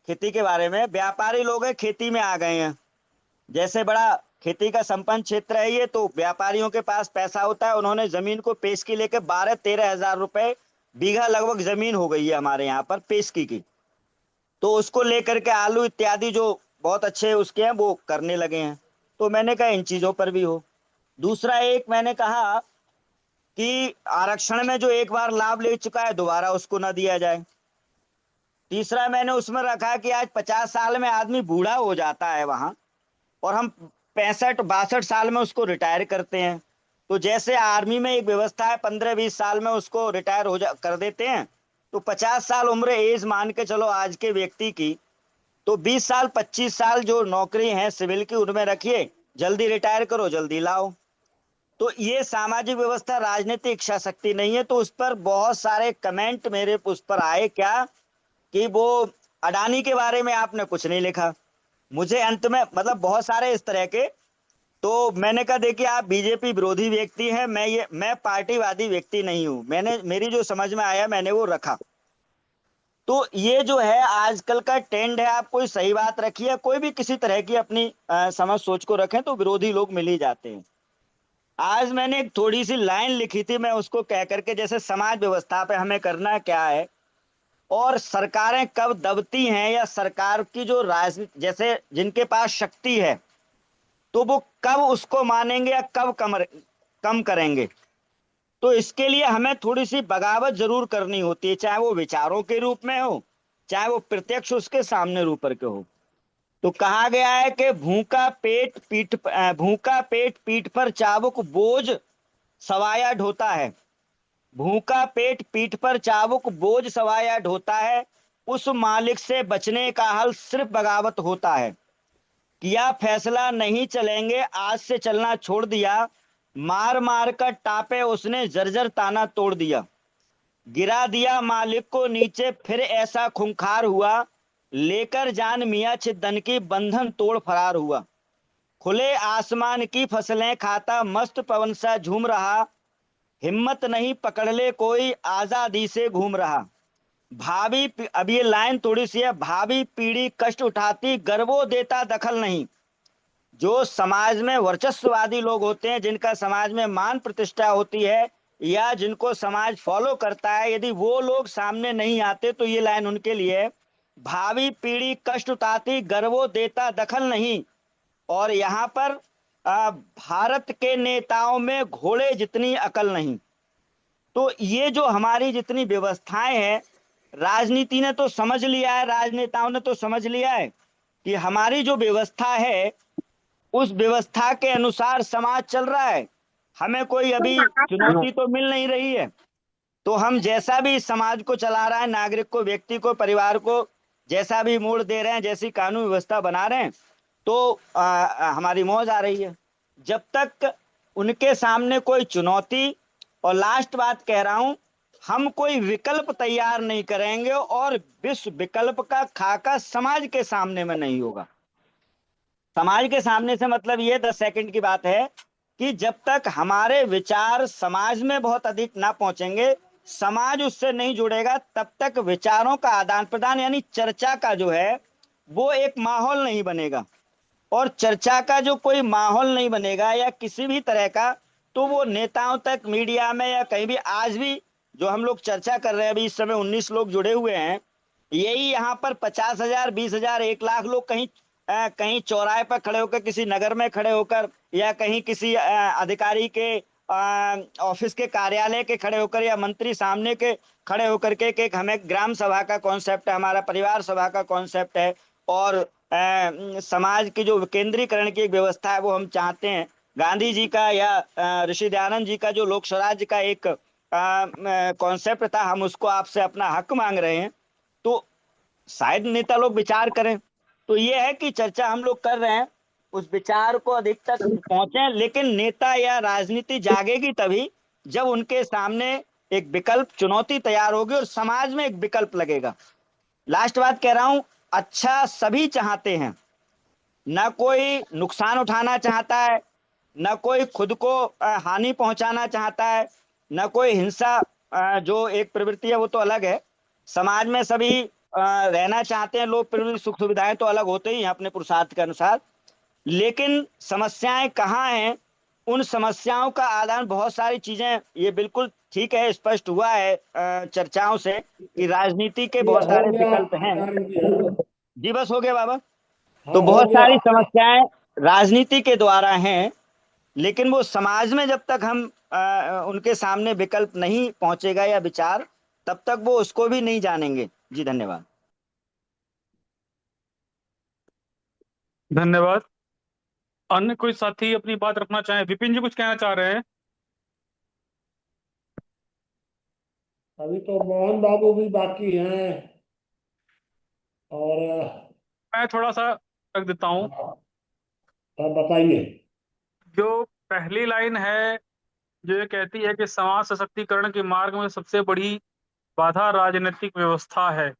खेती के बारे में, व्यापारी लोग हैं खेती में आ गए हैं। जैसे बड़ा खेती का संपन्न क्षेत्र है ये, तो व्यापारियों के पास पैसा होता है, उन्होंने जमीन को पेशगी लेके 12-13 हजार रुपए बीघा लगभग जमीन हो गई है हमारे यहाँ पर पेशगी की। तो उसको लेकर के आलू इत्यादि जो बहुत अच्छे उसके हैं वो करने लगे हैं। तो मैंने कहा इन चीजों पर भी हो। दूसरा एक मैंने कहा कि आरक्षण में जो एक बार लाभ ले चुका है दोबारा उसको ना दिया जाए। तीसरा मैंने उसमें रखा कि आज 50 साल में आदमी बूढ़ा हो जाता है वहां, और हम 65-62 साल में उसको रिटायर करते हैं। तो जैसे आर्मी में एक व्यवस्था है 15-20 साल में उसको रिटायर कर देते हैं, तो 50 साल उम्र एज मान के चलो आज के व्यक्ति की, तो 20 साल 25 साल जो नौकरी है सिविल की उनमें रखिए, जल्दी रिटायर करो, जल्दी लाओ। तो ये सामाजिक व्यवस्था राजनीतिक इच्छा शक्ति नहीं है। तो उस पर बहुत सारे कमेंट मेरे उस पर आए क्या कि वो अडानी के बारे में आपने कुछ नहीं लिखा। मुझे अंत में मतलब बहुत सारे इस तरह के, तो मैंने कहा देखिए आप बीजेपी विरोधी व्यक्ति हैं, मैं पार्टीवादी व्यक्ति नहीं हूं। मेरी जो समझ में आया मैंने वो रखा। तो ये जो है आजकल का ट्रेंड है, आप कोई सही बात रखिए, कोई भी किसी तरह की अपनी समझ सोच को रखें तो विरोधी लोग मिल ही जाते हैं। आज मैंने एक थोड़ी सी लाइन लिखी थी, मैं उसको कह करके, जैसे समाज व्यवस्था पे हमें करना क्या है और सरकारें कब दबती हैं, या सरकार की जो राजनीति, जैसे जिनके पास शक्ति है तो वो कब उसको मानेंगे या कब कम करेंगे। तो इसके लिए हमें थोड़ी सी बगावत जरूर करनी होती है, चाहे वो विचारों के रूप में हो, चाहे वो प्रत्यक्ष उसके सामने रूप के हो। तो कहा गया है कि भूखा पेट पीठ पर चाबुक बोझ सवाया ढोता है। भूखा पेट पीठ पर चाबुक बोझ सवाया ढोता है, उस मालिक से बचने का हल सिर्फ बगावत होता है। किया फैसला नहीं चलेंगे, आज से चलना छोड़ दिया, मार मार कर टापे उसने जर्जर ताना तोड़ दिया। गिरा दिया मालिक को नीचे, फिर ऐसा खूंखार हुआ, लेकर जान मियां छिदन की बंधन तोड़ फरार हुआ। खुले आसमान की फसलें खाता मस्त पवन सा झूम रहा, हिम्मत नहीं पकड़ ले कोई आजादी से घूम रहा। अब ये लाइन थोड़ी सी है, भावी पीढ़ी कष्ट उठाती गर्वो देता दखल नहीं। जो समाज में वर्चस्ववादी लोग होते हैं, जिनका समाज में मान प्रतिष्ठा होती है, या जिनको समाज फॉलो करता है, यदि वो लोग सामने नहीं आते तो ये लाइन उनके लिए है, भावी पीढ़ी कष्ट उठाती गर्वो देता दखल नहीं। और यहाँ पर भारत के नेताओं में घोड़े जितनी अकल नहीं। तो ये जो हमारी जितनी व्यवस्थाएं हैं, राजनीति ने तो समझ लिया है, राजनेताओं ने तो समझ लिया है कि हमारी जो व्यवस्था है उस व्यवस्था के अनुसार समाज चल रहा है, हमें कोई अभी चुनौती तो मिल नहीं रही है। तो हम जैसा भी समाज को चला रहा है, नागरिक को, व्यक्ति को, परिवार को जैसा भी मोड़ दे रहे हैं, जैसी कानून व्यवस्था बना रहे हैं, तो हमारी मौज आ रही है। जब तक उनके सामने कोई चुनौती, और लास्ट बात कह रहा हूं, हम कोई विकल्प तैयार नहीं करेंगे और विश्व विकल्प का खाका समाज के सामने में नहीं होगा। समाज के सामने से मतलब ये 10 सेकंड की बात है कि जब तक हमारे विचार समाज में बहुत अधिक ना पहुंचेंगे, समाज उससे नहीं जुड़ेगा, तब तक विचारों का आदान प्रदान यानी चर्चा का जो है वो एक माहौल नहीं बनेगा। और चर्चा का जो कोई माहौल नहीं बनेगा या किसी भी तरह का, तो वो नेताओं तक, मीडिया में या कहीं भी, आज भी जो हम लोग चर्चा कर रहे हैं, अभी इस समय 19 लोग जुड़े हुए हैं, यही यहाँ पर 50,000, 20,000, 1 लाख लोग कहीं कहीं चौराहे पर खड़े होकर, किसी नगर में खड़े होकर, या कहीं किसी अधिकारी के ऑफिस के कार्यालय के खड़े होकर, या मंत्री सामने के खड़े होकर के हमें ग्राम सभा का कॉन्सेप्ट है, हमारा परिवार सभा का कॉन्सेप्ट है, और समाज की जो विकेंद्रीकरण की एक व्यवस्था है वो हम चाहते हैं। गांधी जी का या ऋषि दयानंद जी का जो लोक स्वराज्य का एक कॉन्सेप्ट था, हम उसको आपसे अपना हक मांग रहे हैं। तो शायद नेता लोग विचार करें। तो ये है कि चर्चा हम लोग कर रहे हैं, उस विचार को अधिक तक पहुंचे, लेकिन नेता या राजनीति जागेगी तभी जब उनके सामने एक विकल्प, चुनौती तैयार होगी और समाज में एक विकल्प लगेगा। लास्ट बात कह रहा हूं, अच्छा सभी चाहते हैं, ना कोई नुकसान उठाना चाहता है, ना कोई खुद को हानि पहुंचाना चाहता है, ना कोई हिंसा जो एक प्रवृत्ति है वो तो अलग है। समाज में सभी रहना चाहते हैं लोग, प्रवृत्ति सुख सुविधाएं तो अलग होते ही हैं अपने पुरुषार्थ के अनुसार, लेकिन समस्याएं कहाँ हैं, उन समस्याओं का आदान, बहुत सारी चीजें, ये बिल्कुल ठीक है, स्पष्ट हुआ है चर्चाओं से कि राजनीति के ये बहुत हो सारे गया विकल्प हैं। आचार्य जी। जी बस हो गया बाबा। तो हाँ हो बहुत गया। सारी समस्याएं राजनीति के द्वारा हैं, लेकिन वो समाज में जब तक हम उनके सामने विकल्प नहीं पहुंचेगा या विचार, तब तक वो उसको भी नहीं जानेंगे। जी धन्यवाद। धन्यवाद। अन्य कोई साथी अपनी बात रखना चाहे? विपिन जी कुछ कहना चाह रहे हैं? अभी तो मोहन बाबू भी बाकी हैं और मैं थोड़ा सा रख देता हूँ। हाँ, तब बताइए। जो पहली लाइन है, जो ये कहती है कि समाज सशक्तिकरण के मार्ग में सबसे बड़ी बाधा राजनीतिक व्यवस्था है।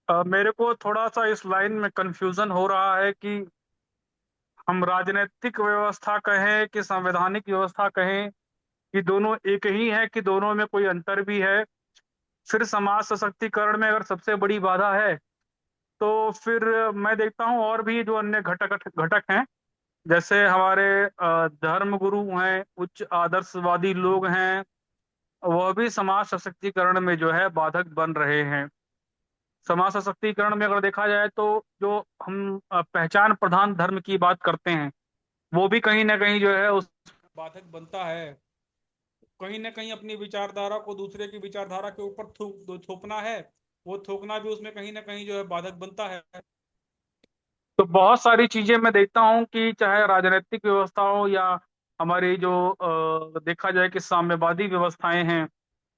मेरे को थोड़ा सा इस लाइन में कंफ्यूजन हो रहा है कि हम राजनीतिक व्यवस्था कहें कि संवैधानिक व्यवस्था कहें, कि दोनों एक ही है, कि दोनों में कोई अंतर भी है। फिर समाज सशक्तिकरण में अगर सबसे बड़ी बाधा है, तो फिर मैं देखता हूँ और भी जो अन्य घटक घटक हैं, जैसे हमारे धर्म गुरु हैं, उच्च आदर्शवादी लोग हैं, वह भी समाज सशक्तिकरण में जो है बाधक बन रहे हैं। समाज सशक्तिकरण में अगर देखा जाए तो जो हम पहचान प्रधान धर्म की बात करते हैं, वो भी कहीं ना कहीं जो है उस बाधक बनता है। कहीं ना कहीं अपनी विचारधारा को दूसरे की विचारधारा के ऊपर थोपना है, वो थोपना भी उसमें कहीं ना कहीं जो है बाधक बनता है। तो बहुत सारी चीजें मैं देखता हूँ कि चाहे राजनीतिक व्यवस्था हो या हमारी जो देखा जाए कि साम्यवादी व्यवस्थाएं हैं,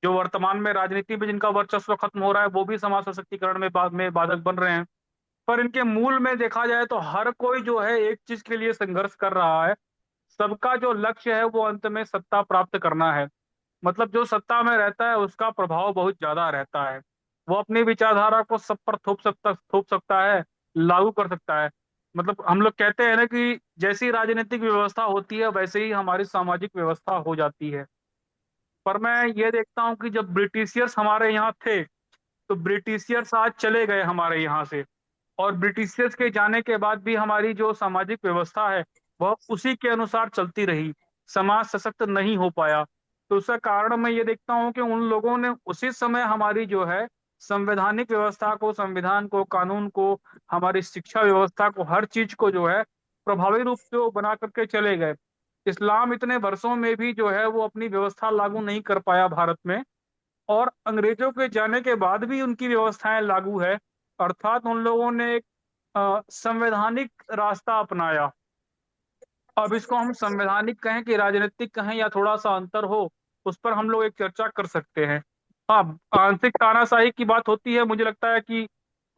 जो वर्तमान में राजनीति में जिनका वर्चस्व खत्म हो रहा है, वो भी समाज सशक्तिकरण में बाधक बन रहे हैं। पर इनके मूल में देखा जाए तो हर कोई जो है एक चीज के लिए संघर्ष कर रहा है। सबका जो लक्ष्य है वो अंत में सत्ता प्राप्त करना है। मतलब जो सत्ता में रहता है उसका प्रभाव बहुत ज्यादा रहता है। वो अपनी विचारधारा को सब पर थोप सकता है, लागू कर सकता है। मतलब हम लोग कहते हैं ना कि जैसी राजनीतिक व्यवस्था होती है वैसे ही हमारी सामाजिक व्यवस्था हो जाती है। पर मैं ये देखता हूँ कि जब ब्रिटिशियर्स हमारे यहाँ थे, तो ब्रिटिशियर्स आज चले गए हमारे यहाँ से, और ब्रिटिशियर्स के जाने के बाद भी हमारी जो सामाजिक व्यवस्था है वह उसी के अनुसार चलती रही। समाज सशक्त नहीं हो पाया। तो उसका कारण मैं ये देखता हूँ कि उन लोगों ने उसी समय हमारी जो है संवैधानिक व्यवस्था को, संविधान को, कानून को, हमारी शिक्षा व्यवस्था को, हर चीज को जो है प्रभावी रूप से वो बना करके चले गए। इस्लाम इतने वर्षों में भी जो है वो अपनी व्यवस्था लागू नहीं कर पाया भारत में, और अंग्रेजों के जाने के बाद भी उनकी व्यवस्थाएं लागू है। अर्थात उन लोगों ने एक संवैधानिक रास्ता अपनाया। अब इसको हम संवैधानिक कहें कि राजनीतिक कहें या थोड़ा सा अंतर हो, उस पर हम लोग एक चर्चा कर सकते हैं। हाँ, आंशिक तानाशाही की बात होती है। मुझे लगता है कि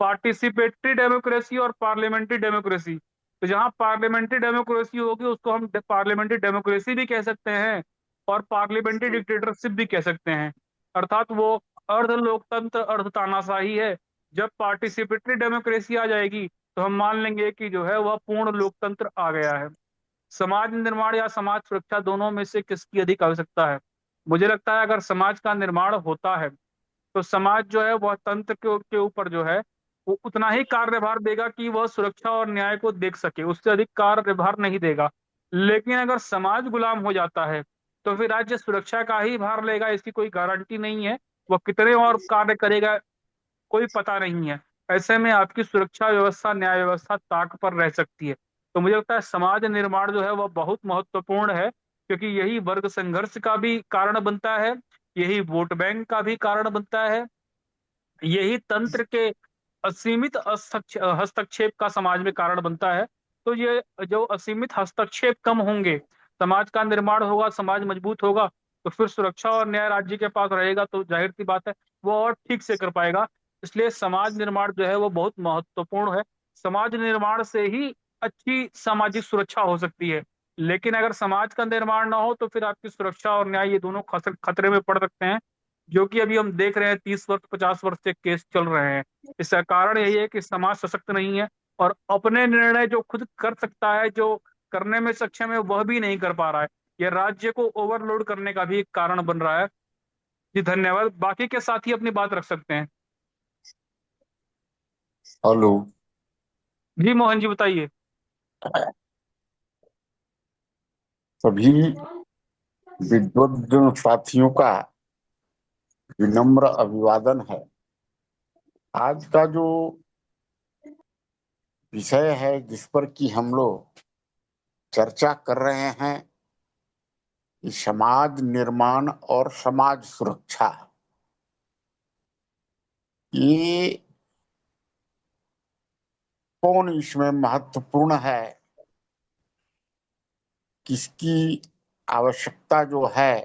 पार्टिसिपेटरी डेमोक्रेसी और पार्लियामेंट्री डेमोक्रेसी, तो जहाँ पार्लियामेंट्री डेमोक्रेसी होगी उसको हम पार्लियामेंट्री डेमोक्रेसी भी कह सकते हैं, और पार्लियामेंट्री डिक्टेटरशिप भी कह सकते हैं। अर्थात वो अर्ध लोकतंत्र अर्ध तानाशाही है। जब पार्टिसिपेटरी डेमोक्रेसी आ जाएगी तो हम मान लेंगे कि जो है वह पूर्ण लोकतंत्र आ गया है। समाज निर्माण या समाज सुरक्षा, दोनों में से किसकी अधिक आवश्यकता है? मुझे लगता है अगर समाज का निर्माण होता है तो समाज जो है वह तंत्र के ऊपर जो है वो उतना ही कार्यभार देगा कि वह सुरक्षा और न्याय को देख सके, उससे अधिक कार्यभार नहीं देगा। लेकिन अगर समाज गुलाम हो जाता है तो फिर राज्य सुरक्षा का ही भार लेगा, इसकी कोई गारंटी नहीं है। वह कितने और कार्य करेगा कोई पता नहीं है। ऐसे में आपकी सुरक्षा व्यवस्था, न्याय व्यवस्था ताक पर रह सकती है। तो मुझे लगता है समाज निर्माण जो है वह बहुत महत्वपूर्ण है, क्योंकि यही वर्ग संघर्ष का भी कारण बनता है, यही वोट बैंक का भी कारण बनता है, यही तंत्र के असीमित हस्तक्षेप का समाज में कारण बनता है। तो ये जो असीमित हस्तक्षेप कम होंगे, समाज का निर्माण होगा, समाज मजबूत होगा, तो फिर सुरक्षा और न्याय राज्य के पास रहेगा, तो जाहिर सी बात है वो और ठीक से कर पाएगा। इसलिए समाज निर्माण जो है वो बहुत महत्वपूर्ण है। समाज निर्माण से ही अच्छी सामाजिक सुरक्षा हो सकती है। लेकिन अगर समाज का निर्माण ना हो तो फिर आपकी सुरक्षा और न्याय ये दोनों खतरे में पड़ सकते हैं, जो कि अभी हम देख रहे हैं 30 वर्ष 50 वर्ष से केस चल रहे हैं। इसका कारण यही है कि समाज सशक्त नहीं है, और अपने निर्णय जो खुद कर सकता है, जो करने में सक्षम है, वह भी नहीं कर पा रहा है। यह राज्य को ओवरलोड करने का भी एक कारण बन रहा है। जी धन्यवाद। बाकी के साथी अपनी बात रख सकते हैं। हेलो। जी मोहन जी बताइए। सभी विद्वद्जन साथियों का विनम्र अभिवादन है। आज का जो विषय है जिस पर कि हम लोग चर्चा कर रहे हैं, कि समाज निर्माण और समाज सुरक्षा, ये कौन इसमें महत्वपूर्ण है, किसकी आवश्यकता जो है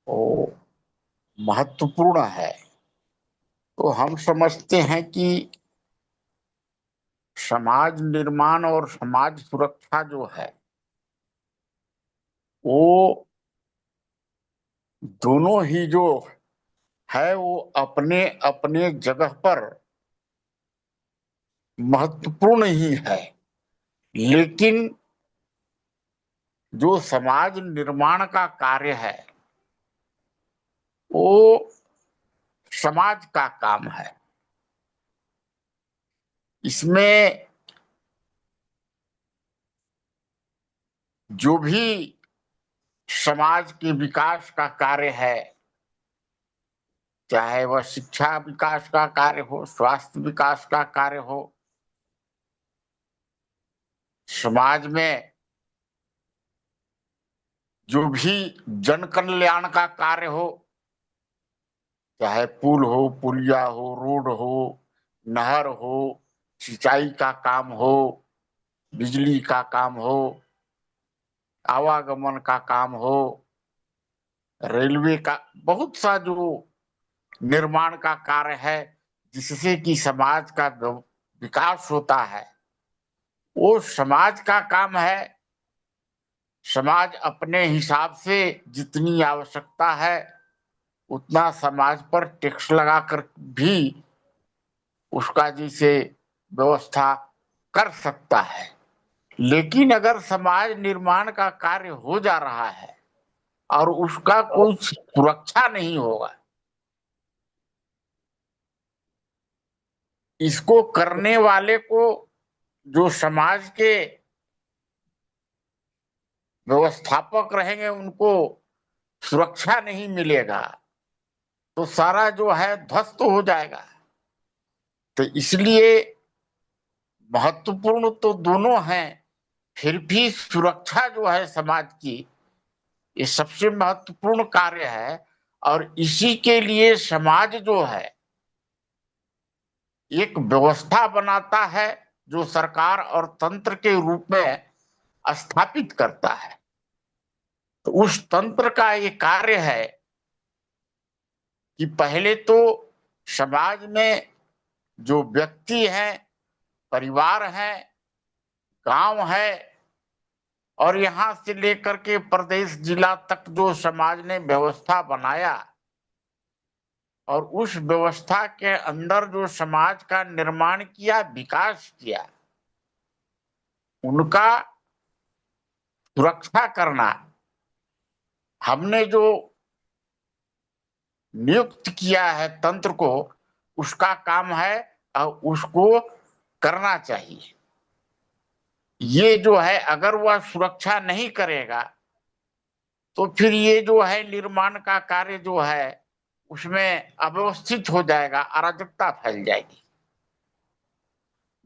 वो महत्वपूर्ण है। तो हम समझते हैं कि समाज निर्माण और समाज सुरक्षा जो है वो दोनों ही जो है वो अपने अपने जगह पर महत्वपूर्ण ही है। लेकिन जो समाज निर्माण का कार्य है वो समाज का काम है। इसमें जो भी समाज के विकास का कार्य है चाहे वह शिक्षा विकास का कार्य हो, स्वास्थ्य विकास का कार्य हो, समाज में जो भी जन कल्याण का कार्य हो, चाहे पुल हो, पुलिया हो, रोड हो, नहर हो, सिंचाई का काम हो, बिजली का काम हो, आवागमन का काम हो, रेलवे का, बहुत सा जो निर्माण का कार्य है जिससे कि समाज का विकास होता है, वो समाज का काम है। समाज अपने हिसाब से जितनी आवश्यकता है उतना समाज पर टैक्स लगाकर भी उसका जैसे व्यवस्था कर सकता है। लेकिन अगर समाज निर्माण का कार्य हो जा रहा है और उसका कोई सुरक्षा नहीं होगा, इसको करने वाले को जो समाज के व्यवस्थापक रहेंगे उनको सुरक्षा नहीं मिलेगा तो सारा जो है ध्वस्त हो जाएगा। तो इसलिए महत्वपूर्ण तो दोनों हैं, फिर भी सुरक्षा जो है समाज की, ये सबसे महत्वपूर्ण कार्य है। और इसी के लिए समाज जो है एक व्यवस्था बनाता है जो सरकार और तंत्र के रूप में स्थापित करता है। तो उस तंत्र का ये कार्य है कि पहले तो समाज में जो व्यक्ति हैं, परिवार हैं, गांव है और यहां से लेकर के प्रदेश जिला तक जो समाज ने व्यवस्था बनाया और उस व्यवस्था के अंदर जो समाज का निर्माण किया, विकास किया, उनका सुरक्षा करना हमने जो नियुक्त किया है तंत्र को, उसका काम है और उसको करना चाहिए। ये जो है अगर वह सुरक्षा नहीं करेगा तो फिर ये जो है निर्माण का कार्य जो है उसमें अव्यवस्थित हो जाएगा, अराजकता फैल जाएगी।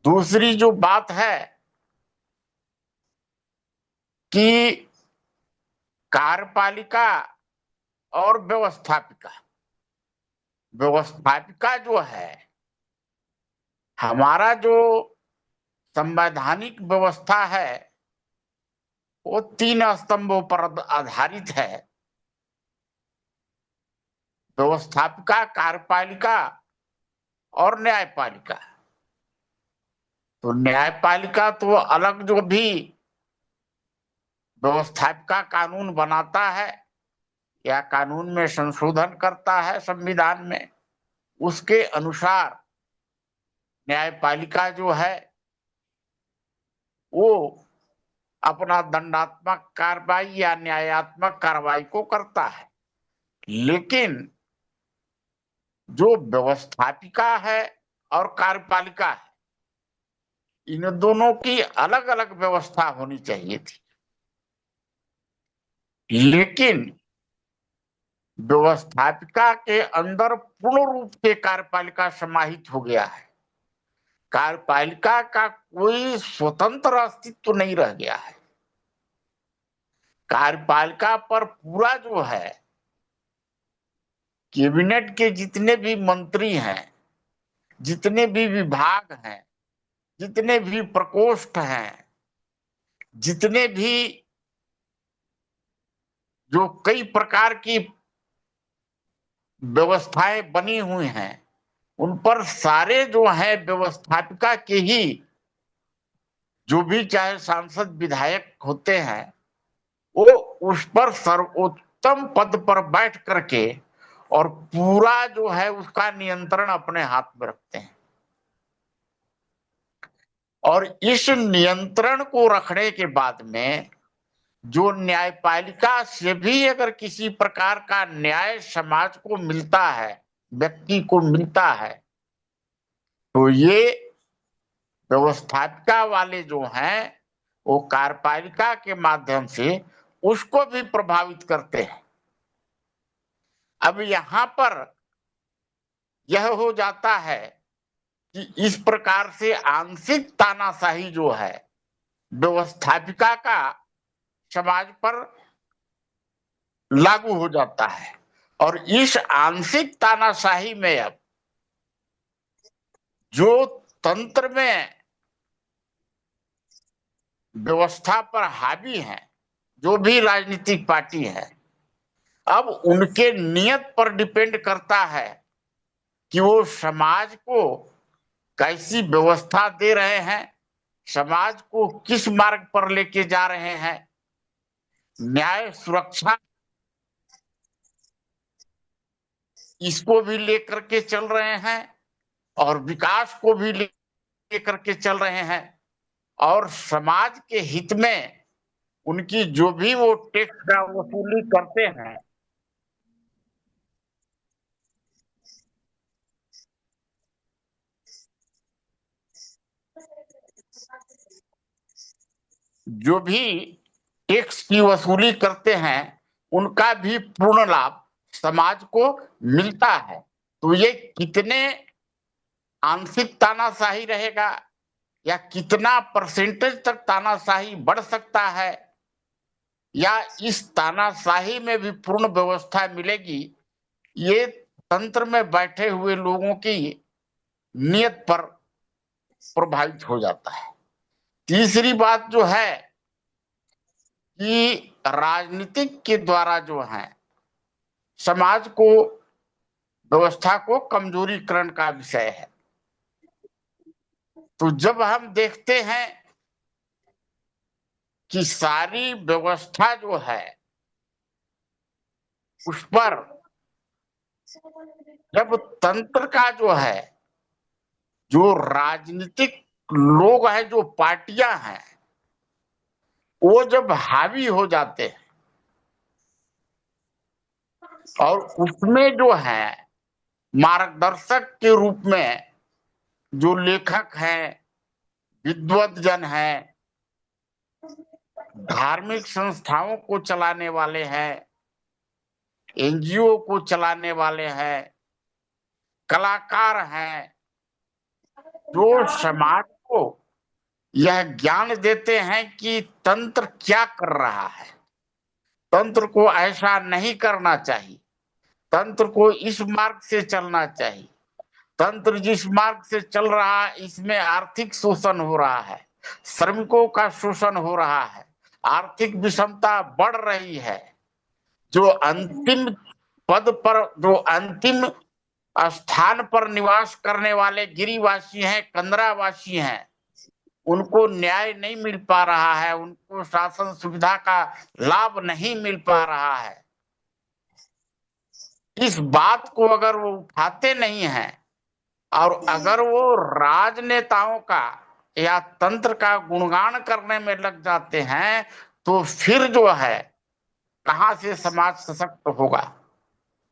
दूसरी जो बात है कि कार्यपालिका और व्यवस्थापिका, व्यवस्थापिका जो है हमारा जो संवैधानिक व्यवस्था है वो 3 स्तंभों पर आधारित है, व्यवस्थापिका, कार्यपालिका और न्यायपालिका। तो न्यायपालिका तो अलग जो भी व्यवस्थापिका कानून बनाता है या कानून में संशोधन करता है संविधान में, उसके अनुसार न्यायपालिका जो है वो अपना दंडात्मक कार्रवाई या न्यायात्मक कार्रवाई को करता है। लेकिन जो व्यवस्थापिका है और कार्यपालिका है, इन दोनों की अलग अलग व्यवस्था होनी चाहिए थी। लेकिन व्यवस्थापिका के अंदर पूर्ण रूप से कार्यपालिका समाहित हो गया है, कार्यपालिका का कोई स्वतंत्र अस्तित्व नहीं रह गया है। कार्यपालिका पर पूरा जो है कैबिनेट के जितने भी मंत्री हैं, जितने भी विभाग हैं, जितने भी प्रकोष्ठ हैं, जितने भी जो कई प्रकार की व्यवस्थाएं बनी हुई हैं, उन पर सारे जो है व्यवस्थापिका के ही जो भी चाहे सांसद विधायक होते हैं वो उस पर सर्वोत्तम पद पर बैठ करके और पूरा जो है उसका नियंत्रण अपने हाथ में रखते हैं। और इस नियंत्रण को रखने के बाद में जो न्यायपालिका से भी अगर किसी प्रकार का न्याय समाज को मिलता है, व्यक्ति को मिलता है, तो ये व्यवस्थापिका वाले जो हैं वो कार्यपालिका के माध्यम से उसको भी प्रभावित करते हैं। अब यहां पर यह हो जाता है कि इस प्रकार से आंशिक तानाशाही जो है व्यवस्थापिका का समाज पर लागू हो जाता है। और इस आंशिक तानाशाही में अब जो तंत्र में व्यवस्था पर हावी है, जो भी राजनीतिक पार्टी है, अब उनके नियत पर डिपेंड करता है कि वो समाज को कैसी व्यवस्था दे रहे हैं, समाज को किस मार्ग पर लेके जा रहे हैं, न्याय सुरक्षा इसको भी लेकर के चल रहे हैं और विकास को भी लेकर के चल रहे हैं, और समाज के हित में उनकी जो भी वो टैक्स का वसूली करते हैं, जो भी टैक्स की वसूली करते हैं, उनका भी पूर्ण लाभ समाज को मिलता है। तो ये कितने आंशिक तानाशाही रहेगा या कितना परसेंटेज तक तानाशाही बढ़ सकता है, या इस तानाशाही में भी पूर्ण व्यवस्था मिलेगी, ये तंत्र में बैठे हुए लोगों की नियत पर प्रभावित हो जाता है। तीसरी बात जो है कि राजनीतिक के द्वारा जो है समाज को व्यवस्था को कमजोरीकरण का विषय है। तो जब हम देखते हैं कि सारी व्यवस्था जो है उस पर जब तंत्र का जो है, जो राजनीतिक लोग हैं, जो पार्टियां हैं, वो जब हावी हो जाते हैं और उसमें जो है मार्गदर्शक के रूप में जो लेखक हैं, विद्वत जन हैं, धार्मिक संस्थाओं को चलाने वाले हैं, एनजीओ को चलाने वाले हैं, कलाकार हैं, जो समाज को यह ज्ञान देते हैं कि तंत्र क्या कर रहा है, तंत्र को ऐसा नहीं करना चाहिए, तंत्र को इस मार्ग से चलना चाहिए, तंत्र जिस मार्ग से चल रहा है इसमें आर्थिक शोषण हो रहा है, श्रमिकों का शोषण हो रहा है, आर्थिक विषमता बढ़ रही है, जो अंतिम पद पर, जो अंतिम स्थान पर निवास करने वाले गिरिवासी हैं, कंदरावासी हैं, उनको न्याय नहीं मिल पा रहा है, उनको शासन सुविधा का लाभ नहीं मिल पा रहा है। इस बात को अगर वो उठाते नहीं हैं और अगर वो राजनेताओं का या तंत्र का गुणगान करने में लग जाते हैं, तो फिर जो है कहां से समाज सशक्त होगा?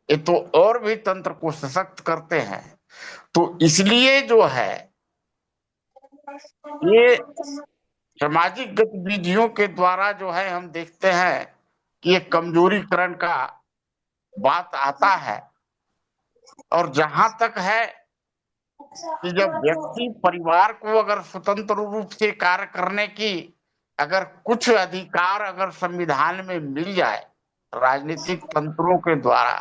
ये तो और भी तंत्र को सशक्त करते हैं। तो इसलिए जो है ये सामाजिक गतिविधियों के द्वारा जो है हम देखते हैं कि एक कमजोरीकरण का बात आता है। और जहां तक है कि जब व्यक्ति परिवार को अगर स्वतंत्र रूप से कार्य करने की अगर कुछ अधिकार अगर संविधान में मिल जाए राजनीतिक तंत्रों के द्वारा,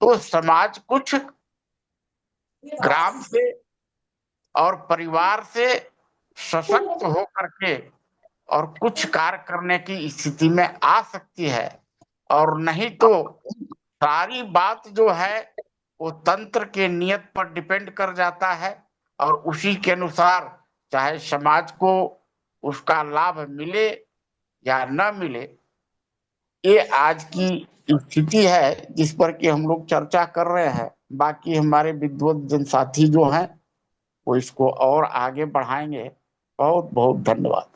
तो समाज कुछ ग्राम से और परिवार से सशक्त होकर के और कुछ कार्य करने की स्थिति में आ सकती है। और नहीं तो सारी बात जो है वो तंत्र के नियत पर डिपेंड कर जाता है और उसी के अनुसार चाहे समाज को उसका लाभ मिले या न मिले, ये आज की स्थिति है जिस पर कि हम लोग चर्चा कर रहे हैं। बाकी हमारे विद्वत जनसाथी जो हैं वो इसको और आगे बढ़ाएंगे। बहुत बहुत धन्यवाद।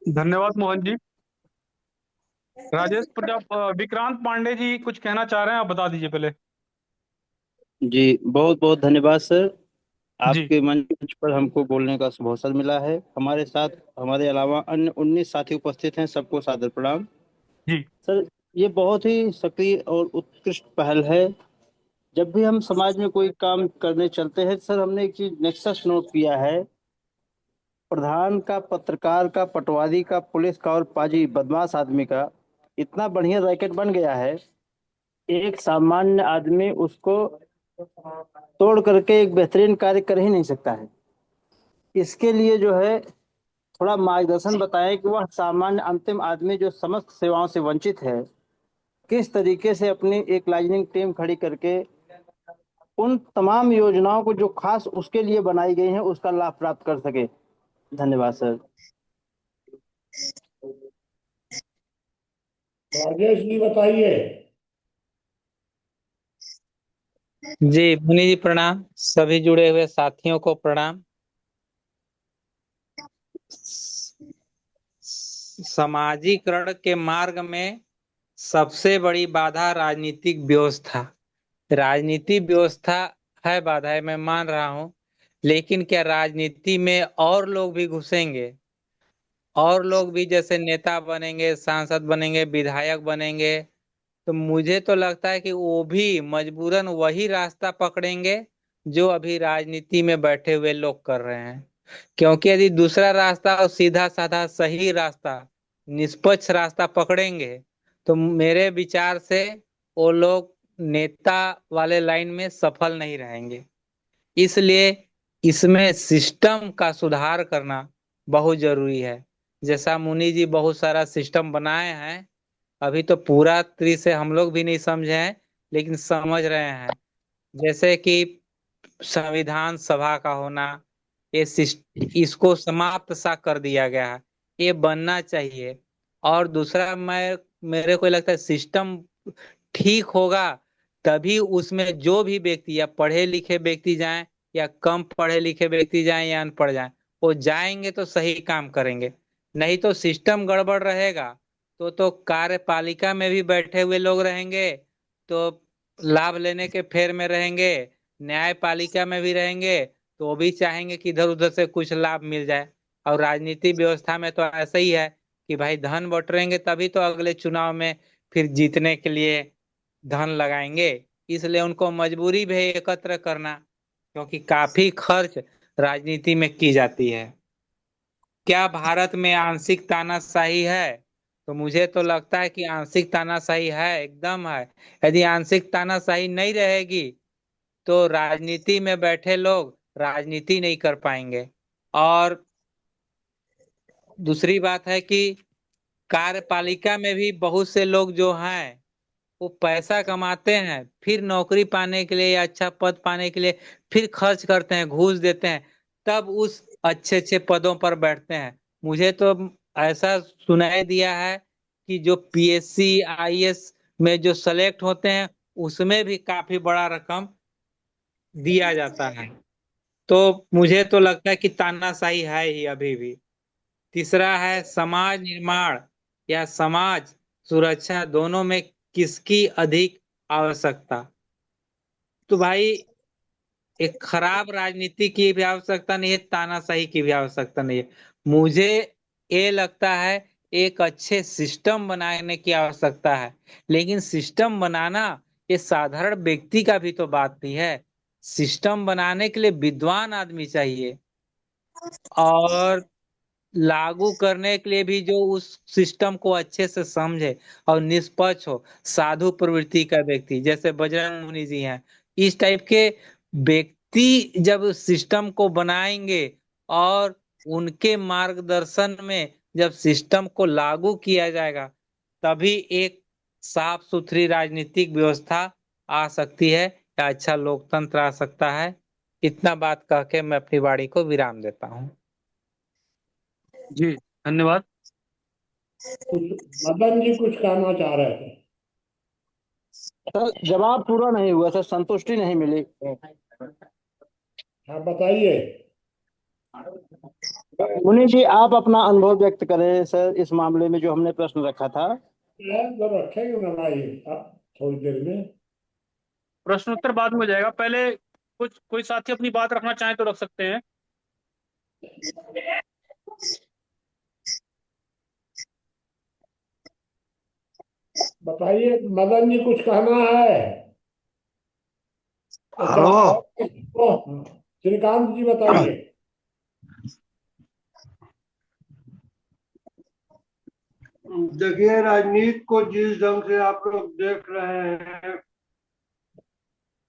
धन्यवाद मोहन जी। राजेश प्रजाप विक्रांत पांडे जी कुछ कहना चाह रहे हैं, आप बता दीजिए पहले। जी बहुत बहुत धन्यवाद सर, जी आपके मंच पर हमको बोलने का शुभ अवसर मिला है। हमारे साथ हमारे अलावा अन्य 19 साथी उपस्थित हैं, सबको सादर प्रणाम। जी सर ये बहुत ही सक्रिय और उत्कृष्ट पहल है जब भी हम समाज में कोई काम करने चलते हैं सर, हमने एक चीज नेक्सस नोट किया है। प्रधान का, पत्रकार का, पटवारी का, पुलिस का और पाजी बदमाश आदमी का इतना बढ़िया रैकेट बन गया है, एक सामान्य आदमी उसको तोड़ करके एक बेहतरीन कार्य कर ही नहीं सकता है। इसके लिए जो है थोड़ा मार्गदर्शन बताएं कि वह सामान्य अंतिम आदमी जो समस्त सेवाओं से वंचित है, किस तरीके से अपनी एक लाइजनिंग टीम खड़ी करके उन तमाम योजनाओं को जो खास उसके लिए बनाई गई हैं उसका लाभ प्राप्त कर सके। धन्यवाद सर। राजेश जी बताइए। जी मुनि जी प्रणाम, सभी जुड़े हुए साथियों को प्रणाम। समाजीकरण के मार्ग में सबसे बड़ी बाधा राजनीतिक व्यवस्था, राजनीति व्यवस्था है बाधा है, मैं मान रहा हूं। लेकिन क्या राजनीति में और लोग भी घुसेंगे, और लोग भी जैसे नेता बनेंगे, सांसद बनेंगे, विधायक बनेंगे, तो मुझे तो लगता है कि वो भी मजबूरन वही रास्ता पकड़ेंगे जो अभी राजनीति में बैठे हुए लोग कर रहे हैं। क्योंकि यदि दूसरा रास्ता और सीधा साधा सही रास्ता, निष्पक्ष रास्ता पकड़ेंगे तो मेरे विचार से वो लोग नेता वाले लाइन में सफल नहीं रहेंगे। इसलिए इसमें सिस्टम का सुधार करना बहुत जरूरी है। जैसा मुनि जी बहुत सारा सिस्टम बनाए हैं, अभी तो पूरा तरह से हम लोग भी नहीं समझे हैं, लेकिन समझ रहे हैं। जैसे कि संविधान सभा का होना, इसको समाप्त सा कर दिया गया है, ये बनना चाहिए। और दूसरा, मैं मेरे को लगता है सिस्टम ठीक होगा तभी उसमें जो भी व्यक्ति, या पढ़े लिखे व्यक्ति जाएं या कम पढ़े लिखे व्यक्ति जाएं या अनपढ़ जाएं, वो जाएंगे तो सही काम करेंगे। नहीं तो सिस्टम गड़बड़ रहेगा तो कार्यपालिका में भी बैठे हुए लोग रहेंगे तो लाभ लेने के फेर में रहेंगे, न्यायपालिका में भी रहेंगे तो वो भी चाहेंगे कि इधर उधर से कुछ लाभ मिल जाए। और राजनीति व्यवस्था में तो ऐसा ही है कि भाई धन बटोरेंगे तभी तो अगले चुनाव में फिर जीतने के लिए धन लगाएंगे। इसलिए उनको मजबूरी भी है एकत्र करना, क्योंकि काफी खर्च राजनीति में की जाती है। क्या भारत में आंशिक तानाशाही है? तो मुझे तो लगता है कि आंशिक तानाशाही है, एकदम है। यदि आंशिक तानाशाही नहीं रहेगी तो राजनीति में बैठे लोग राजनीति नहीं कर पाएंगे। और दूसरी बात है कि कार्यपालिका में भी बहुत से लोग जो हैं वो पैसा कमाते हैं, फिर नौकरी पाने के लिए या अच्छा पद पाने के लिए फिर खर्च करते हैं, घूस देते हैं, तब उस अच्छे अच्छे पदों पर बैठते हैं। मुझे तो ऐसा सुनाई दिया है कि जो पीएससी आईएएस में जो सेलेक्ट होते हैं उसमें भी काफी बड़ा रकम दिया जाता है। तो मुझे तो लगता है कि तानाशाही है ही अभी भी। तीसरा है समाज निर्माण या समाज सुरक्षा, दोनों में किसकी अधिक आवश्यकता? तो भाई एक खराब राजनीति की भी आवश्यकता नहीं है, तानाशाही की भी आवश्यकता नहीं है। मुझे ये लगता है एक अच्छे सिस्टम बनाने की आवश्यकता है। लेकिन सिस्टम बनाना ये साधारण व्यक्ति का भी तो बात नहीं है। सिस्टम बनाने के लिए विद्वान आदमी चाहिए, और लागू करने के लिए भी जो उस सिस्टम को अच्छे से समझे और निष्पक्ष हो, साधु प्रवृत्ति का व्यक्ति, जैसे बजरंग मुनि जी हैं। इस टाइप के व्यक्ति जब सिस्टम को बनाएंगे और उनके मार्गदर्शन में जब सिस्टम को लागू किया जाएगा, तभी एक साफ सुथरी राजनीतिक व्यवस्था आ सकती है या अच्छा लोकतंत्र आ सकता है। इतना बात कह के मैं अपनी वाणी को विराम देता हूँ। जी धन्यवाद। कुछ मदन जी कुछ कहना चाह रहे थे। सर जवाब पूरा नहीं हुआ सर, संतुष्टि नहीं मिली। हाँ बताइए। मुनि जी आप अपना अनुभव व्यक्त करें सर इस मामले में जो हमने प्रश्न रखा था। तो रखेंगे ना भाई अब थोड़ी देर में। प्रश्नोत्तर बाद में हो जाएगा, पहले कुछ कोई साथी अपनी बात रखना चाहे तो रख सकते हैं। बताइए मदन जी कुछ कहना है। अच्छा, श्रीकांत जी बताइए। देखिए, राजनीति को जिस ढंग से आप लोग देख रहे हैं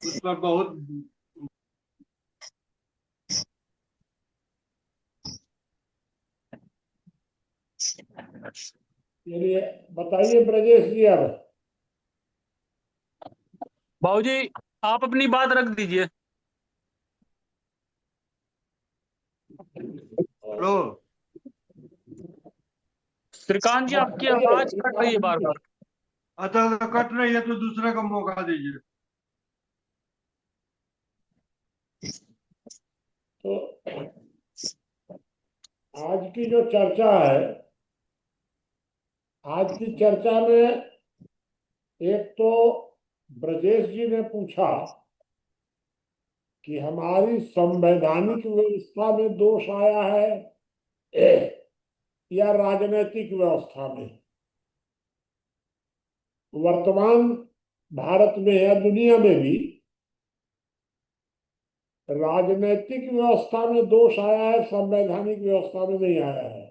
उस पर बहुत चलिए बताइए ब्रजेश जी अब। बाबूजी आप अपनी बात रख दीजिए। हेलो। श्रीकांत जी आपकी आवाज कट रही है बार बार। अच्छा, तो कट रही है तो दूसरे को मौका दीजिए। तो आज की जो चर्चा है, आज की चर्चा में एक तो ब्रजेश जी ने पूछा कि हमारी संवैधानिक व्यवस्था में दोष आया है या राजनीतिक व्यवस्था में। वर्तमान भारत में या दुनिया में भी राजनीतिक व्यवस्था में दोष आया है, संवैधानिक व्यवस्था में नहीं आया है,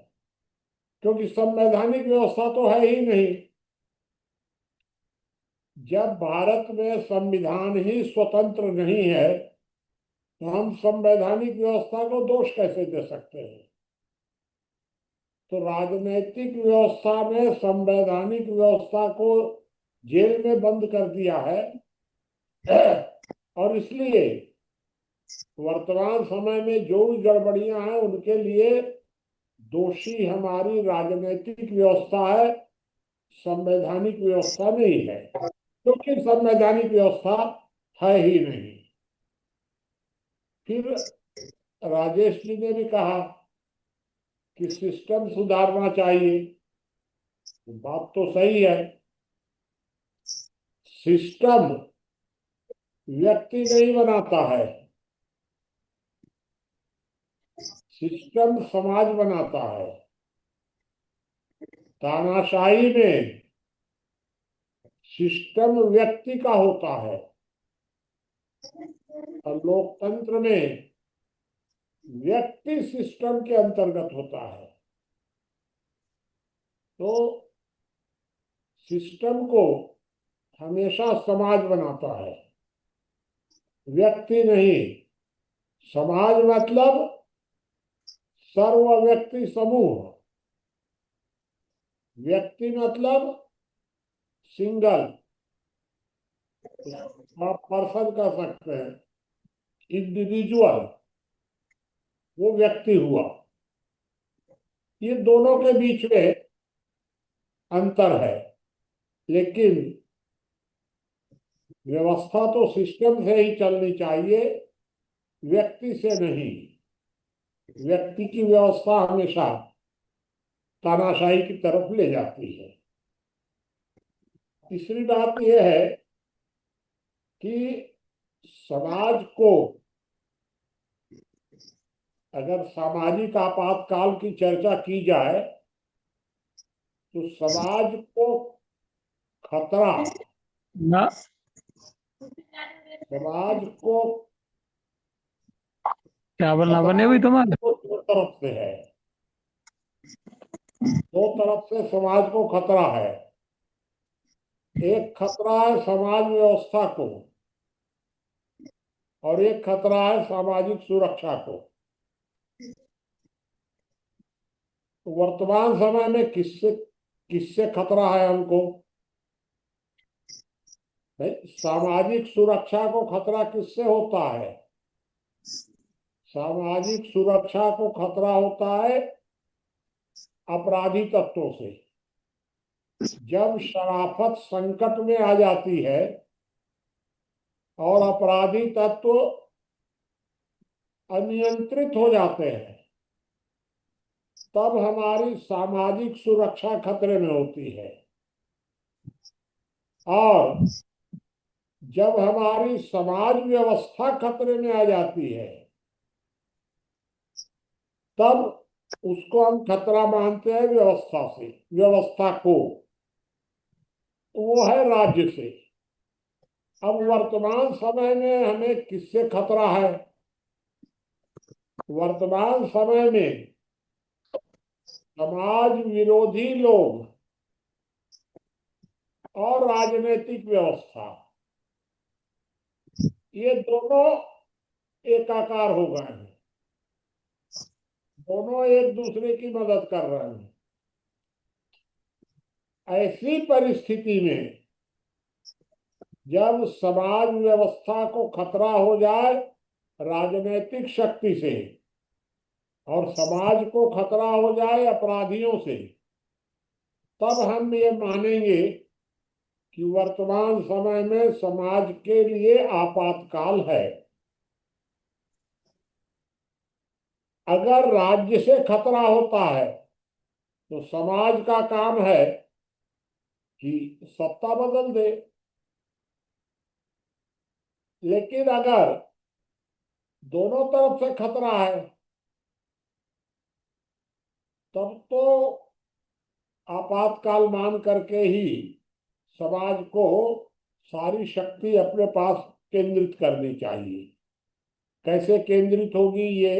क्योंकि संवैधानिक व्यवस्था तो है ही नहीं। जब भारत में संविधान ही स्वतंत्र नहीं है तो हम संवैधानिक व्यवस्था को दोष कैसे दे सकते हैं। तो राजनीतिक व्यवस्था में संवैधानिक व्यवस्था को जेल में बंद कर दिया है और इसलिए वर्तमान समय में जो भी गड़बड़ियां हैं उनके लिए दोषी हमारी राजनीतिक व्यवस्था है, संवैधानिक व्यवस्था नहीं है, क्योंकि संवैधानिक व्यवस्था है ही नहीं। फिर राजेश जी ने भी कहा कि सिस्टम सुधारना चाहिए। बात तो सही है। सिस्टम व्यक्ति नहीं बनाता है, सिस्टम समाज बनाता है। तानाशाही में सिस्टम व्यक्ति का होता है और लोकतंत्र में व्यक्ति सिस्टम के अंतर्गत होता है। तो सिस्टम को हमेशा समाज बनाता है, व्यक्ति नहीं। समाज मतलब सर्व व्यक्ति समूह, व्यक्ति मतलब सिंगल, आप पर्सन कह सकते हैं, इंडिविजुअल, वो व्यक्ति हुआ। ये दोनों के बीच में अंतर है, लेकिन व्यवस्था तो सिस्टम से ही चलनी चाहिए, व्यक्ति से नहीं। व्यक्ति की व्यवस्था हमेशा तानाशाही की तरफ ले जाती है। तीसरी बात यह है कि समाज को अगर सामाजिक आपातकाल की चर्चा की जाए तो समाज को खतरा, ना समाज को क्या बोलना बने हुई तुम्हारे। दो तरफ से है, दो तरफ से समाज को खतरा है। एक खतरा है समाज व्यवस्था को और एक खतरा है सामाजिक सुरक्षा को। तो वर्तमान समय में किससे किससे खतरा है हमको? भाई, सामाजिक सुरक्षा को खतरा किससे होता है? सामाजिक सुरक्षा को खतरा होता है अपराधी तत्वों से। जब शराफत संकट में आ जाती है और अपराधी तत्व अनियंत्रित हो जाते हैं, तब हमारी सामाजिक सुरक्षा खतरे में होती है। और जब हमारी समाज व्यवस्था खतरे में आ जाती है, तब उसको हम खतरा मानते हैं व्यवस्था से, व्यवस्था को। वो है राज्य से। अब वर्तमान समय में हमें किससे खतरा है? वर्तमान समय में समाज विरोधी लोग और राजनीतिक व्यवस्था, ये दोनों एकाकार हो गए हैं। दोनों एक दूसरे की मदद कर रहे हैं। ऐसी परिस्थिति में जब समाज व्यवस्था को खतरा हो जाए राजनीतिक शक्ति से और समाज को खतरा हो जाए अपराधियों से, तब हम ये मानेंगे कि वर्तमान समय में समाज के लिए आपातकाल है। अगर राज्य से खतरा होता है तो समाज का काम है कि सत्ता बदल दे। लेकिन अगर दोनों तरफ से खतरा है तब तो आपातकाल मान करके ही समाज को सारी शक्ति अपने पास केंद्रित करनी चाहिए। कैसे केंद्रित होगी ये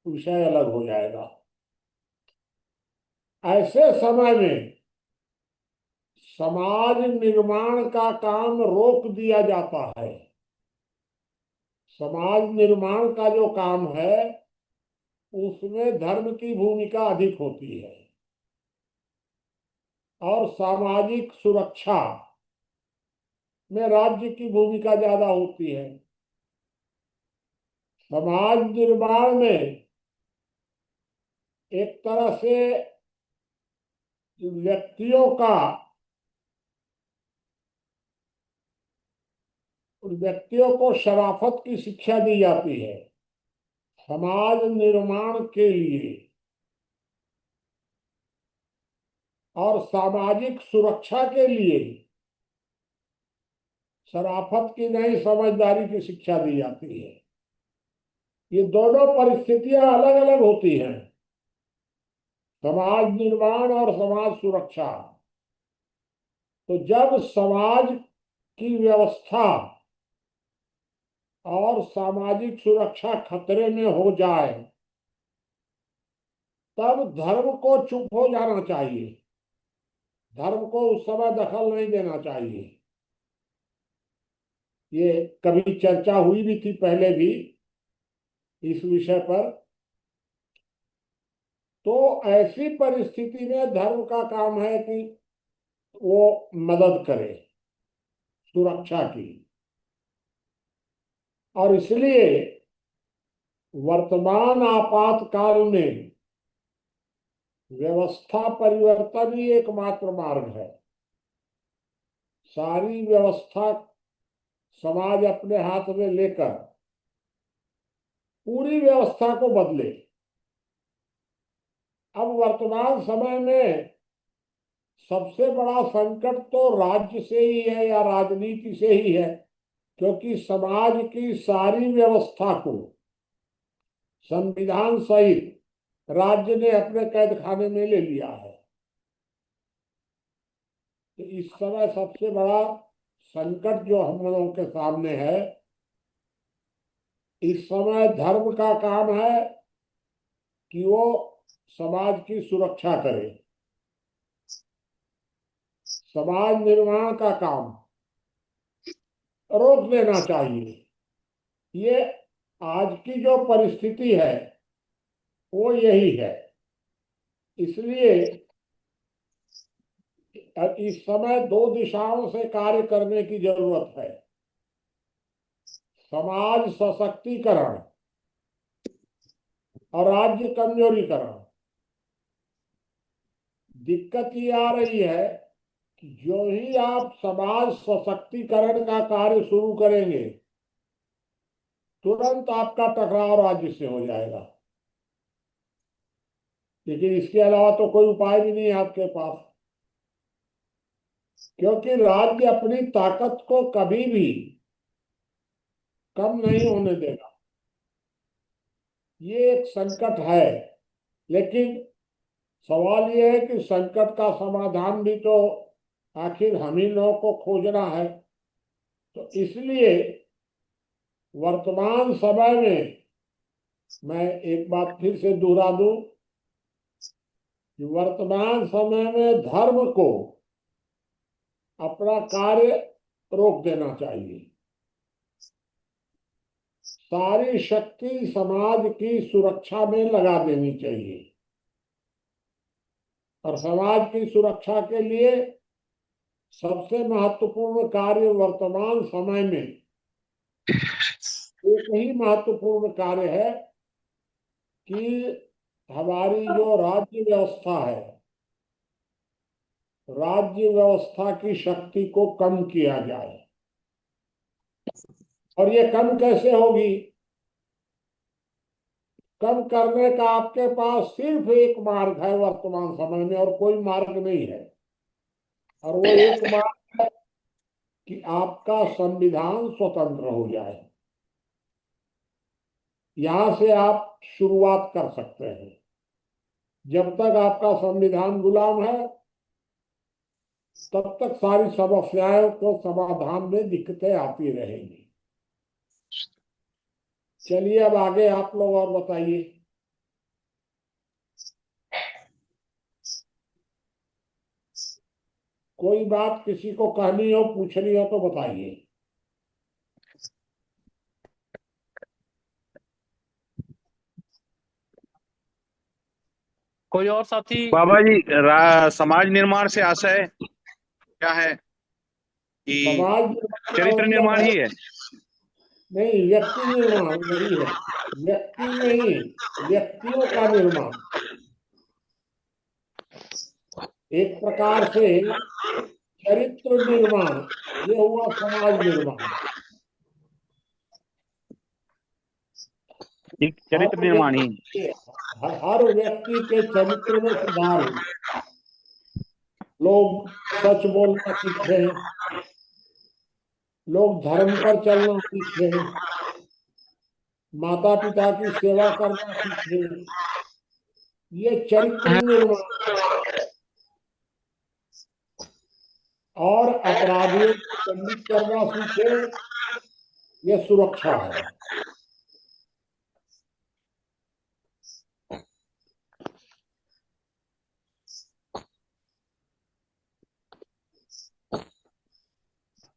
विषय अलग हो जाएगा। ऐसे समय में समाज निर्माण का काम रोक दिया जाता है। समाज निर्माण का जो काम है उसमें धर्म की भूमिका अधिक होती है और सामाजिक सुरक्षा में राज्य की भूमिका ज्यादा होती है। समाज निर्माण में एक तरह से व्यक्तियों को शराफत की शिक्षा दी जाती है। समाज निर्माण के लिए और सामाजिक सुरक्षा के लिए शराफत की नहीं समझदारी की शिक्षा दी जाती है। ये दोनों परिस्थितियां अलग अलग होती हैं, समाज निर्माण और समाज सुरक्षा। तो जब समाज की व्यवस्था और सामाजिक सुरक्षा खतरे में हो जाए तब धर्म को चुप हो जाना चाहिए। धर्म को उस समय दखल नहीं देना चाहिए। ये कभी चर्चा हुई भी थी पहले भी इस विषय पर। तो ऐसी परिस्थिति में धर्म का काम है कि वो मदद करे सुरक्षा की। और इसलिए वर्तमान आपातकाल में व्यवस्था परिवर्तन ही एकमात्र मार्ग है। सारी व्यवस्था समाज अपने हाथ में लेकर पूरी व्यवस्था को बदले। अब वर्तमान समय में सबसे बड़ा संकट तो राज्य से ही है या राजनीति से ही है, क्योंकि समाज की सारी व्यवस्था को संविधान सहित राज्य ने अपने कैद खाने में ले लिया है। तो इस समय सबसे बड़ा संकट जो हम लोगों के सामने है, इस समय धर्म का काम है कि वो समाज की सुरक्षा करे। समाज निर्माण का काम रोक देना चाहिए। ये आज की जो परिस्थिति है वो यही है। इसलिए इस समय दो दिशाओं से कार्य करने की जरूरत है। समाज सशक्तिकरण और राज्य कमजोरीकरण। दिक्कत ये आ रही है कि जो ही आप समाज सशक्तिकरण का कार्य शुरू करेंगे तुरंत आपका टकराव राज्य से हो जाएगा। लेकिन इसके अलावा तो कोई उपाय भी नहीं है आपके पास, क्योंकि राज्य अपनी ताकत को कभी भी कम नहीं होने देगा। ये एक संकट है, लेकिन सवाल ये है कि संकट का समाधान भी तो आखिर हम ही लोगों को खोजना है। तो इसलिए वर्तमान समय में मैं एक बात फिर से दोहरा दूं कि वर्तमान समय में धर्म को अपना कार्य रोक देना चाहिए। सारी शक्ति समाज की सुरक्षा में लगा देनी चाहिए और समाज की सुरक्षा के लिए सबसे महत्वपूर्ण कार्य वर्तमान समय में एक ही महत्वपूर्ण कार्य है कि हमारी जो राज्य व्यवस्था है, राज्य व्यवस्था की शक्ति को कम किया जाए। और ये कम कैसे होगी? कम करने का आपके पास सिर्फ एक मार्ग है वर्तमान समय में, और कोई मार्ग नहीं है। और वो एक मार्ग है कि आपका संविधान स्वतंत्र हो जाए। यहां से आप शुरुआत कर सकते हैं। जब तक आपका संविधान गुलाम है तब तक सारी समस्याओं को समाधान में दिक्कतें आती रहेंगी। चलिए अब आगे आप लोग और बताइए। कोई बात किसी को कहनी हो, पूछनी हो तो बताइए। कोई और साथी? बाबा जी, समाज निर्माण से आशय क्या है कि समाज निर्माण का चरित्र मतलब निर्माण है, ही है? नहीं, व्यक्ति निर्माण नहीं है। व्यक्ति नहीं, व्यक्तियों का निर्माण। एक प्रकार से चरित्र निर्माण, ये हुआ समाज निर्माण। एक चरित्र निर्माण ही। हर व्यक्ति के चरित्र में सुधार हो। लोग सच बोलना सीखे, लोग धर्म पर चलना सीखे, माता पिता की सेवा करना सीखे। ये चरित्र निर्माण। और अपराधियों को दंडित करना सीखे, ये सुरक्षा है।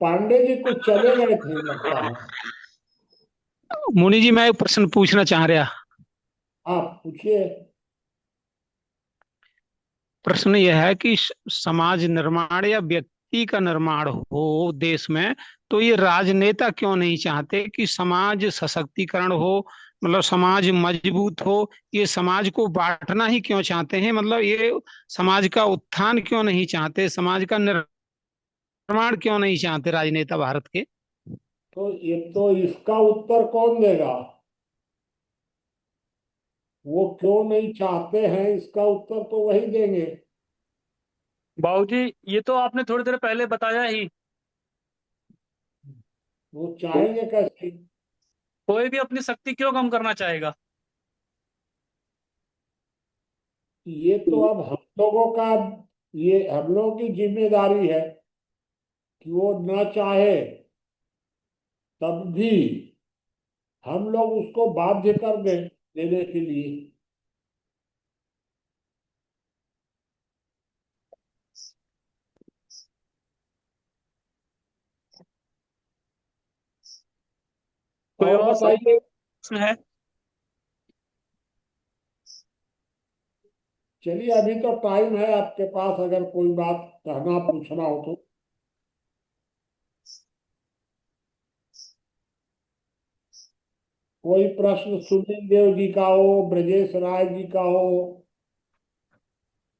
पांडे जी कुछ चले गए थे लगता है। मुनि जी, मैं एक प्रश्न पूछना चाह रहा। आप पूछिए। प्रश्न यह है कि समाज निर्माण या व्यक्ति का निर्माण हो देश में, तो ये राजनेता क्यों नहीं चाहते कि समाज सशक्तिकरण हो, मतलब समाज मजबूत हो? ये समाज को बांटना ही क्यों चाहते हैं? मतलब ये समाज का उत्थान क्यों नहीं चाहते, समाज का निर्माण क्यों नहीं चाहते राजनेता भारत के? तो ये तो इसका उत्तर कौन देगा? वो क्यों नहीं चाहते हैं, इसका उत्तर तो वही देंगे। बाबूजी, ये तो आपने थोड़ी देर पहले बताया ही। वो चाहेंगे कैसे? कोई भी अपनी शक्ति क्यों कम करना चाहेगा? ये तो अब हम लोगों का, ये हम लोगों की जिम्मेदारी है कि वो न चाहे तब भी हम लोग उसको बाध्य कर दें देने के लिए। कोई और और बताइए। प्रश्न है? चलिए, अभी तो टाइम है आपके पास, अगर कोई बात कहना पूछना हो तो। कोई प्रश्न सुनील देव जी का हो, ब्रजेश राय जी का हो,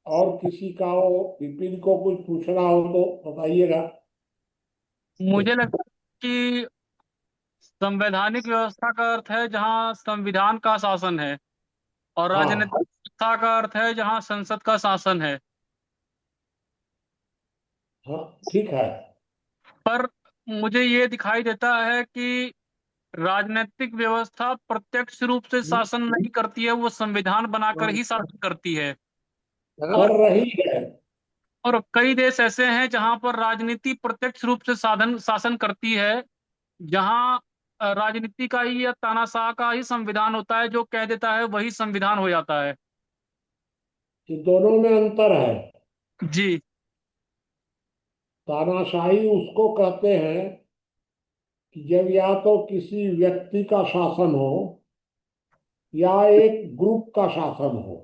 और किसी का हो, विपिन को कुछ पूछना हो तो बताइएगा। मुझे लगता है कि संवैधानिक व्यवस्था का अर्थ है जहां संविधान का शासन है, और राजनीतिक हाँ व्यवस्था का अर्थ है जहां संसद का शासन है। हाँ, ठीक है। पर मुझे ये दिखाई देता है कि राजनीतिक व्यवस्था प्रत्यक्ष रूप से शासन नहीं करती है, वो संविधान बनाकर ही शासन करती है। कर रही है। और कई देश ऐसे हैं जहां पर राजनीति प्रत्यक्ष रूप से शासन करती है, जहां राजनीति का ही या तानाशाह का ही संविधान होता है, जो कह देता है वही संविधान हो जाता है। कि दोनों में अंतर है। जी। तानाशाही उसको कहते हैं कि जब या तो किसी व्यक्ति का शासन हो या एक ग्रुप का शासन हो।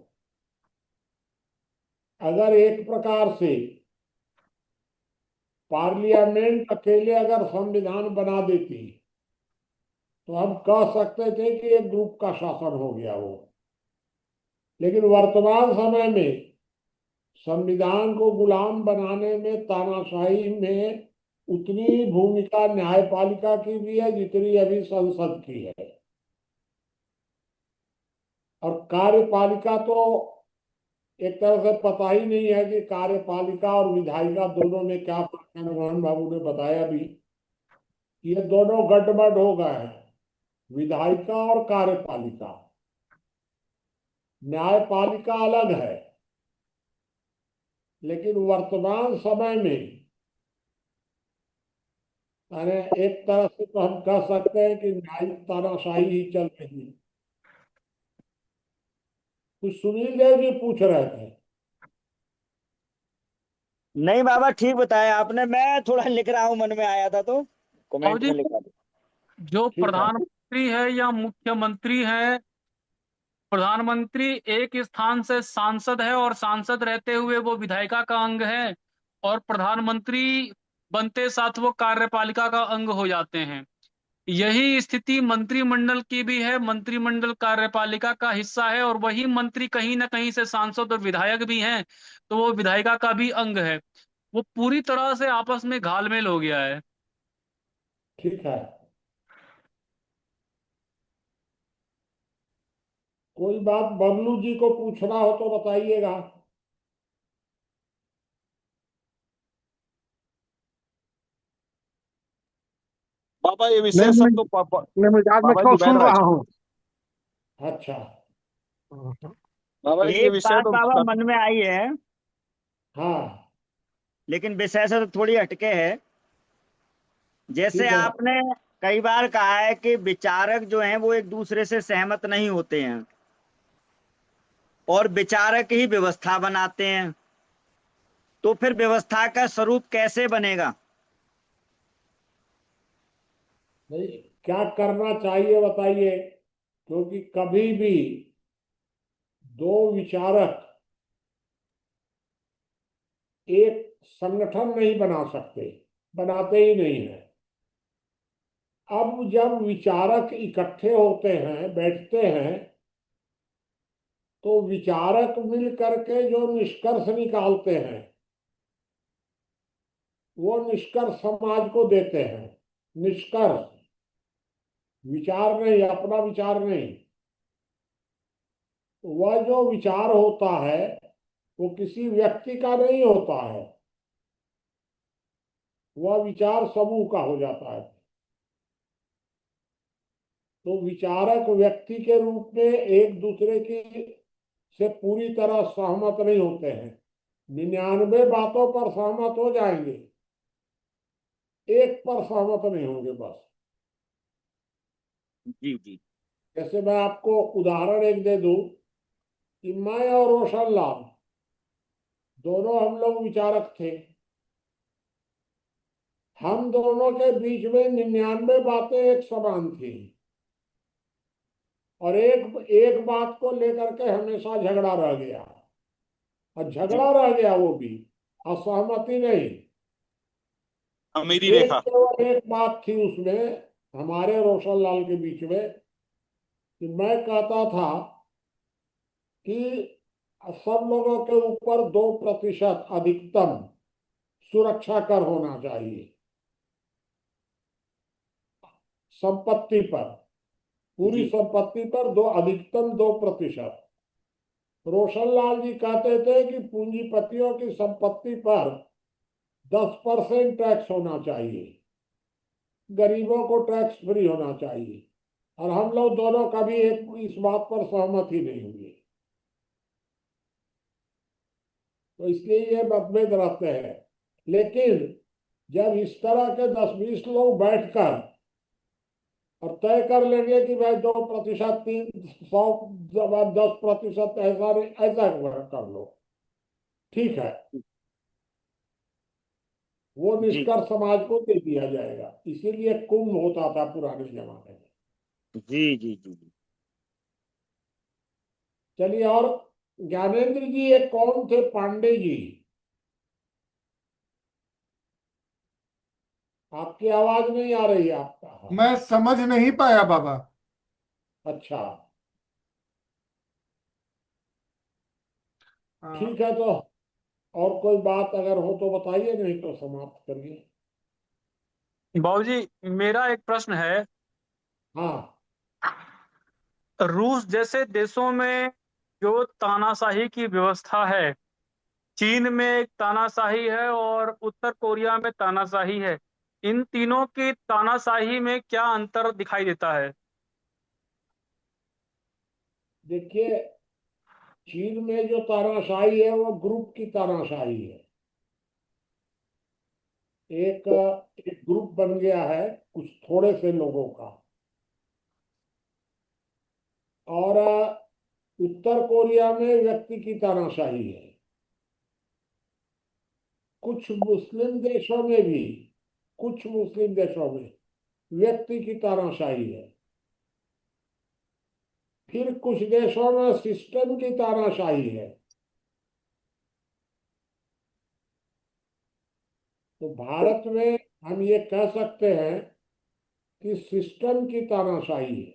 अगर एक प्रकार से पार्लियामेंट अकेले अगर संविधान बना देती तो हम कह सकते थे कि एक ग्रुप का शासन हो गया वो। लेकिन वर्तमान समय में संविधान को गुलाम बनाने में, तानाशाही में उतनी भूमिका न्यायपालिका की भी है जितनी अभी संसद की है। और कार्यपालिका तो एक तरह से पता ही नहीं है कि कार्यपालिका और विधायिका दोनों में क्या फर्क है। मोहन बाबू ने बताया भी, ये दोनों गड़बड़ हो गए हैं, विधायिका और कार्यपालिका। न्यायपालिका अलग है, लेकिन वर्तमान समय में यानी एक तरह से तो हम कह सकते हैं कि न्यायिक तानाशाही ही चल रही है। कुछ सुनील देव जी पूछ रहे थे। नहीं बाबा, ठीक बताया आपने, मैं थोड़ा लिख रहा हूँ, मन में आया था तो और कमेंट जी, में लिखा था। जो ठीक है। प्रधानमंत्री है या मुख्यमंत्री है, प्रधानमंत्री एक स्थान से सांसद है और सांसद रहते हुए वो विधायिका का अंग है, और प्रधानमंत्री बनते साथ वो कार्यपालिका का अंग हो जाते हैं। यही स्थिति मंत्रिमंडल की भी है। मंत्रिमंडल कार्यपालिका का हिस्सा है और वही मंत्री कहीं ना कहीं से सांसद और विधायक भी हैं, तो वो विधायिका का भी अंग है। वो पूरी तरह से आपस में घालमेल हो गया है। ठीक है। कोई बात बबलू जी को पूछना हो तो बताइएगा। बाबा ये नहीं विषय सब तो नहीं, मैं आज मैं बाबा केवल जी सुन बैनराज, रहा हूँ। अच्छा। बाबा जी ये एक विषय बात तो बाबा मन में आई है, हाँ। लेकिन विषय से तो थोड़ी हटके है। जैसे ठीक है। आपने कई बार कहा है कि विचारक जो हैं वो एक दूसरे से सहमत नहीं होते हैं और विचारक ही व्यवस्था बनाते हैं, तो फिर व्यवस्था का स्वरूप कैसे बनेगा? नहीं, क्या करना चाहिए बताइए। क्योंकि कभी भी दो विचारक एक संगठन नहीं बना सकते, बनाते ही नहीं है। अब जब विचारक इकट्ठे होते हैं, बैठते हैं, तो विचारक मिल करके जो निष्कर्ष निकालते हैं वो निष्कर्ष समाज को देते हैं। निष्कर्ष, विचार नहीं, अपना विचार नहीं। वह जो विचार होता है वो किसी व्यक्ति का नहीं होता है, वह विचार समूह का हो जाता है। तो विचारक व्यक्ति के रूप में एक दूसरे की से पूरी तरह सहमत नहीं होते हैं। 99 बातों पर सहमत हो जाएंगे, एक पर सहमत नहीं होंगे बस। जी जी। जैसे मैं आपको उदाहरण एक दे दूं कि मैं और रोशन लाल दोनों हम लोग विचारक थे। हम दोनों के बीच में 99 बातें एक समान थी और एक एक बात को लेकर के हमेशा झगड़ा रह गया। और जी झगड़ा रह गया वो भी, असहमति नहीं। अमीरी एक रेखा। केवल एक बात थी उसमें, हमारे रोशन लाल के बीच में, कि मैं कहता था कि सब लोगों के ऊपर 2% अधिकतम सुरक्षा कर होना चाहिए संपत्ति पर, पूरी जी। संपत्ति पर दो, अधिकतम 2%। रोशन लाल जी कहते थे कि पूंजीपतियों की संपत्ति पर 10% टैक्स होना चाहिए, गरीबों को टैक्स फ्री होना चाहिए। और हम लोग दोनों कभी एक इस बात पर सहमत ही नहीं हुए। तो इसलिए ये मतभेद रहते हैं। लेकिन जब इस तरह के 10-20 लोग बैठकर और तय कर लेंगे कि भाई 2%, 300, 10%, ऐसा नहीं, ऐसा कर लो, ठीक है, वो जी निष्कर्ष समाज को दे दिया जाएगा। इसीलिए कुंभ होता था पुराने जमाने में। जी जी जी जी। चलिए, और ज्ञानेंद्र जी ये कौन थे पांडे जी? आपकी आवाज नहीं आ रही है आपका। मैं समझ नहीं पाया बाबा। अच्छा, हाँ, ठीक है, तो और कोई बात अगर हो तो बताइए, नहीं तो समाप्त करिए। बाबूजी, मेरा एक प्रश्न है। हाँ, रूस जैसे देशों में जो तानाशाही की व्यवस्था है, चीन में एक तानाशाही है और उत्तर कोरिया में तानाशाही है, इन तीनों की तानाशाही में क्या अंतर दिखाई देता है? देखिए, चीन में जो तानाशाही है वो ग्रुप की तानाशाही है। एक एक ग्रुप बन गया है कुछ थोड़े से लोगों का। और उत्तर कोरिया में व्यक्ति की तानाशाही है। कुछ मुस्लिम देशों में भी, कुछ मुस्लिम देशों में व्यक्ति की तानाशाही है। फिर कुछ देशों में सिस्टम की तानाशाही है। तो भारत में हम ये कह सकते हैं कि सिस्टम की तानाशाही है।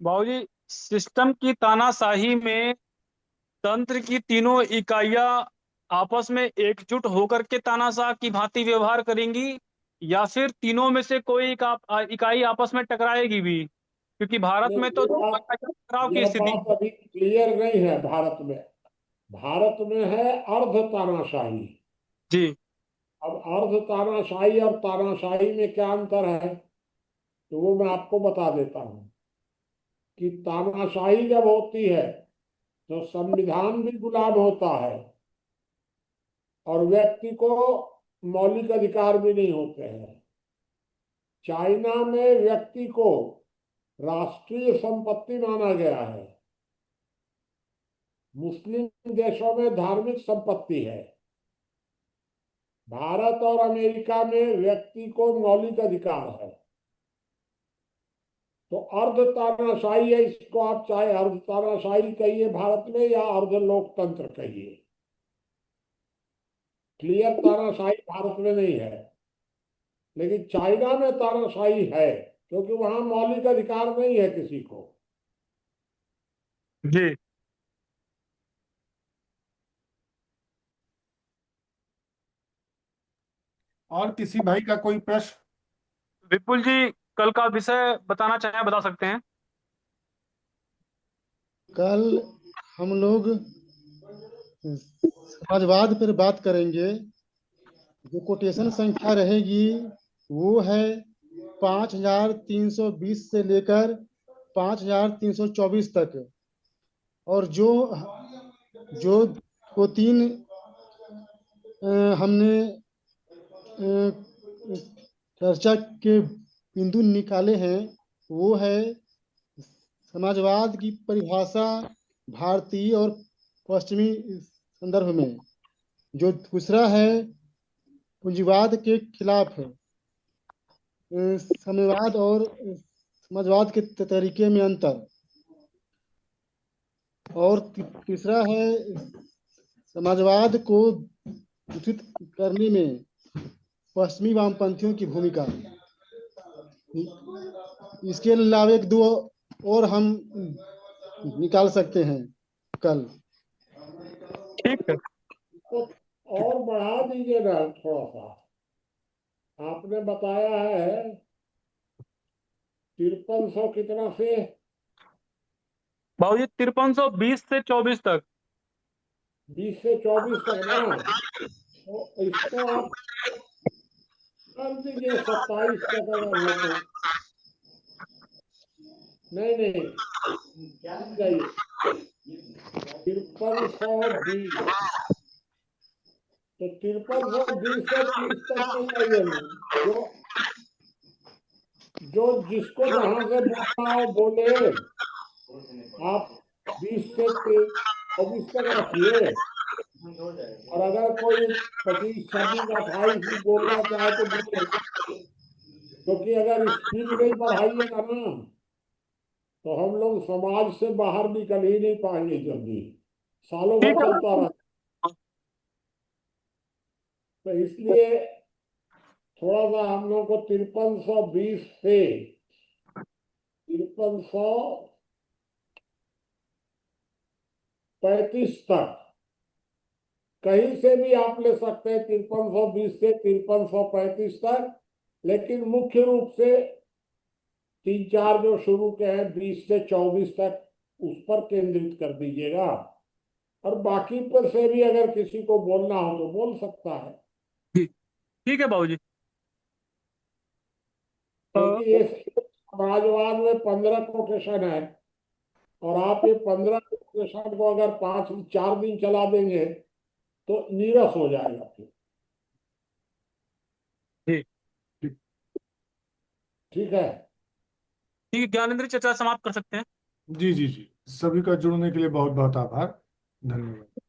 बाबूजी, सिस्टम की तानाशाही में तंत्र की तीनों इकाइयां आपस में एकजुट होकर के तानाशाह की भांति व्यवहार करेंगी, या फिर तीनों में से कोई इकाई आपस में टकराएगी भी? क्योंकि भारत नहीं, में तो टकराव की यह स्थिति। बात अभी क्लियर नहीं है भारत में। भारत में है अर्ध तानाशाही। जी अब अर्ध तानाशाही और तानाशाही में क्या अंतर है, तो वो मैं आपको बता देता हूँ। कि तानाशाही जब होती है तो संविधान भी गुलाम होता है और व्यक्ति को मौलिक अधिकार भी नहीं होते हैं। चाइना में व्यक्ति को राष्ट्रीय संपत्ति माना गया है। मुस्लिम देशों में धार्मिक संपत्ति है। भारत और अमेरिका में व्यक्ति को मौलिक अधिकार है। तो अर्ध तानाशाही है, इसको आप चाहे अर्ध तानाशाही कहिए भारत में या अर्ध लोकतंत्र कहिए। क्लियर तानाशाही भारत में नहीं है, लेकिन चाइना में तानाशाही है, क्योंकि वहां मौलिक अधिकार नहीं है किसी को। जी। और किसी भाई का कोई प्रश्न? विपुल जी, कल का विषय बताना चाहें बता सकते हैं। कल हम लोग समाजवाद पर बात करेंगे। जो कोटेशन संख्या रहेगी वो है 5320 से लेकर 5324 तक। और जो जो वो तीन हमने चर्चा के बिंदु निकाले हैं, वो है समाजवाद की परिभाषा भारतीय और पश्चिमी संदर्भ में। जो दूसरा है पूंजीवाद के खिलाफ है। साम्यवाद और समाजवाद के तरीके में अंतर। और तीसरा है समाजवाद को दूषित करने में पश्चिमी वामपंथियों की भूमिका। इसके अलावा एक दो और हम निकाल सकते हैं कल। ठीक है। तो और बढ़ा दीजिए ना थोड़ा सा। आपने बताया है 5300 कितना से? बाबूजी, 5320 से 24 तक। 20 से 24 तक ना? तो इसको आप कर दीजिए 27 तक अगर है तो। नहीं नहीं, जाइए 5320, तो 5320 से 30 तक तो जाइए ना। जो जो जिसको जहां से बोलना हो बोले। आप 20 से 24 तक रखिए, और अगर कोई 25, 26, 28 भी बोलना चाहे तो बोले, क्योंकि अगर स्पीड नहीं बढ़ाइएगा ना तो हम लोग समाज से बाहर निकल ही नहीं पाएंगे जल्दी, सालों भर ठीक है। चलता रहा। तो इसलिए थोड़ा सा हम लोग को 5320 से 5335 तक कहीं से भी आप ले सकते हैं, 5320 से 5335 तक, लेकिन मुख्य रूप से 3-4 जो शुरू के हैं 20 से 24 तक उस पर केंद्रित कर दीजिएगा, और बाकी पर से भी अगर किसी को बोलना हो तो बोल सकता है। ठीक है बाबूजी। क्योंकि ये समाजवाद में 15 कोटेशन है, और आप ये 15 कोटेशन को अगर 4 दिन चला देंगे तो नीरस हो जाएगा फिर। ठीक ठीक है। ठीक है, ज्ञानेंद्र चर्चा समाप्त कर सकते हैं। जी जी जी, सभी का जुड़ने के लिए बहुत बहुत आभार, धन्यवाद।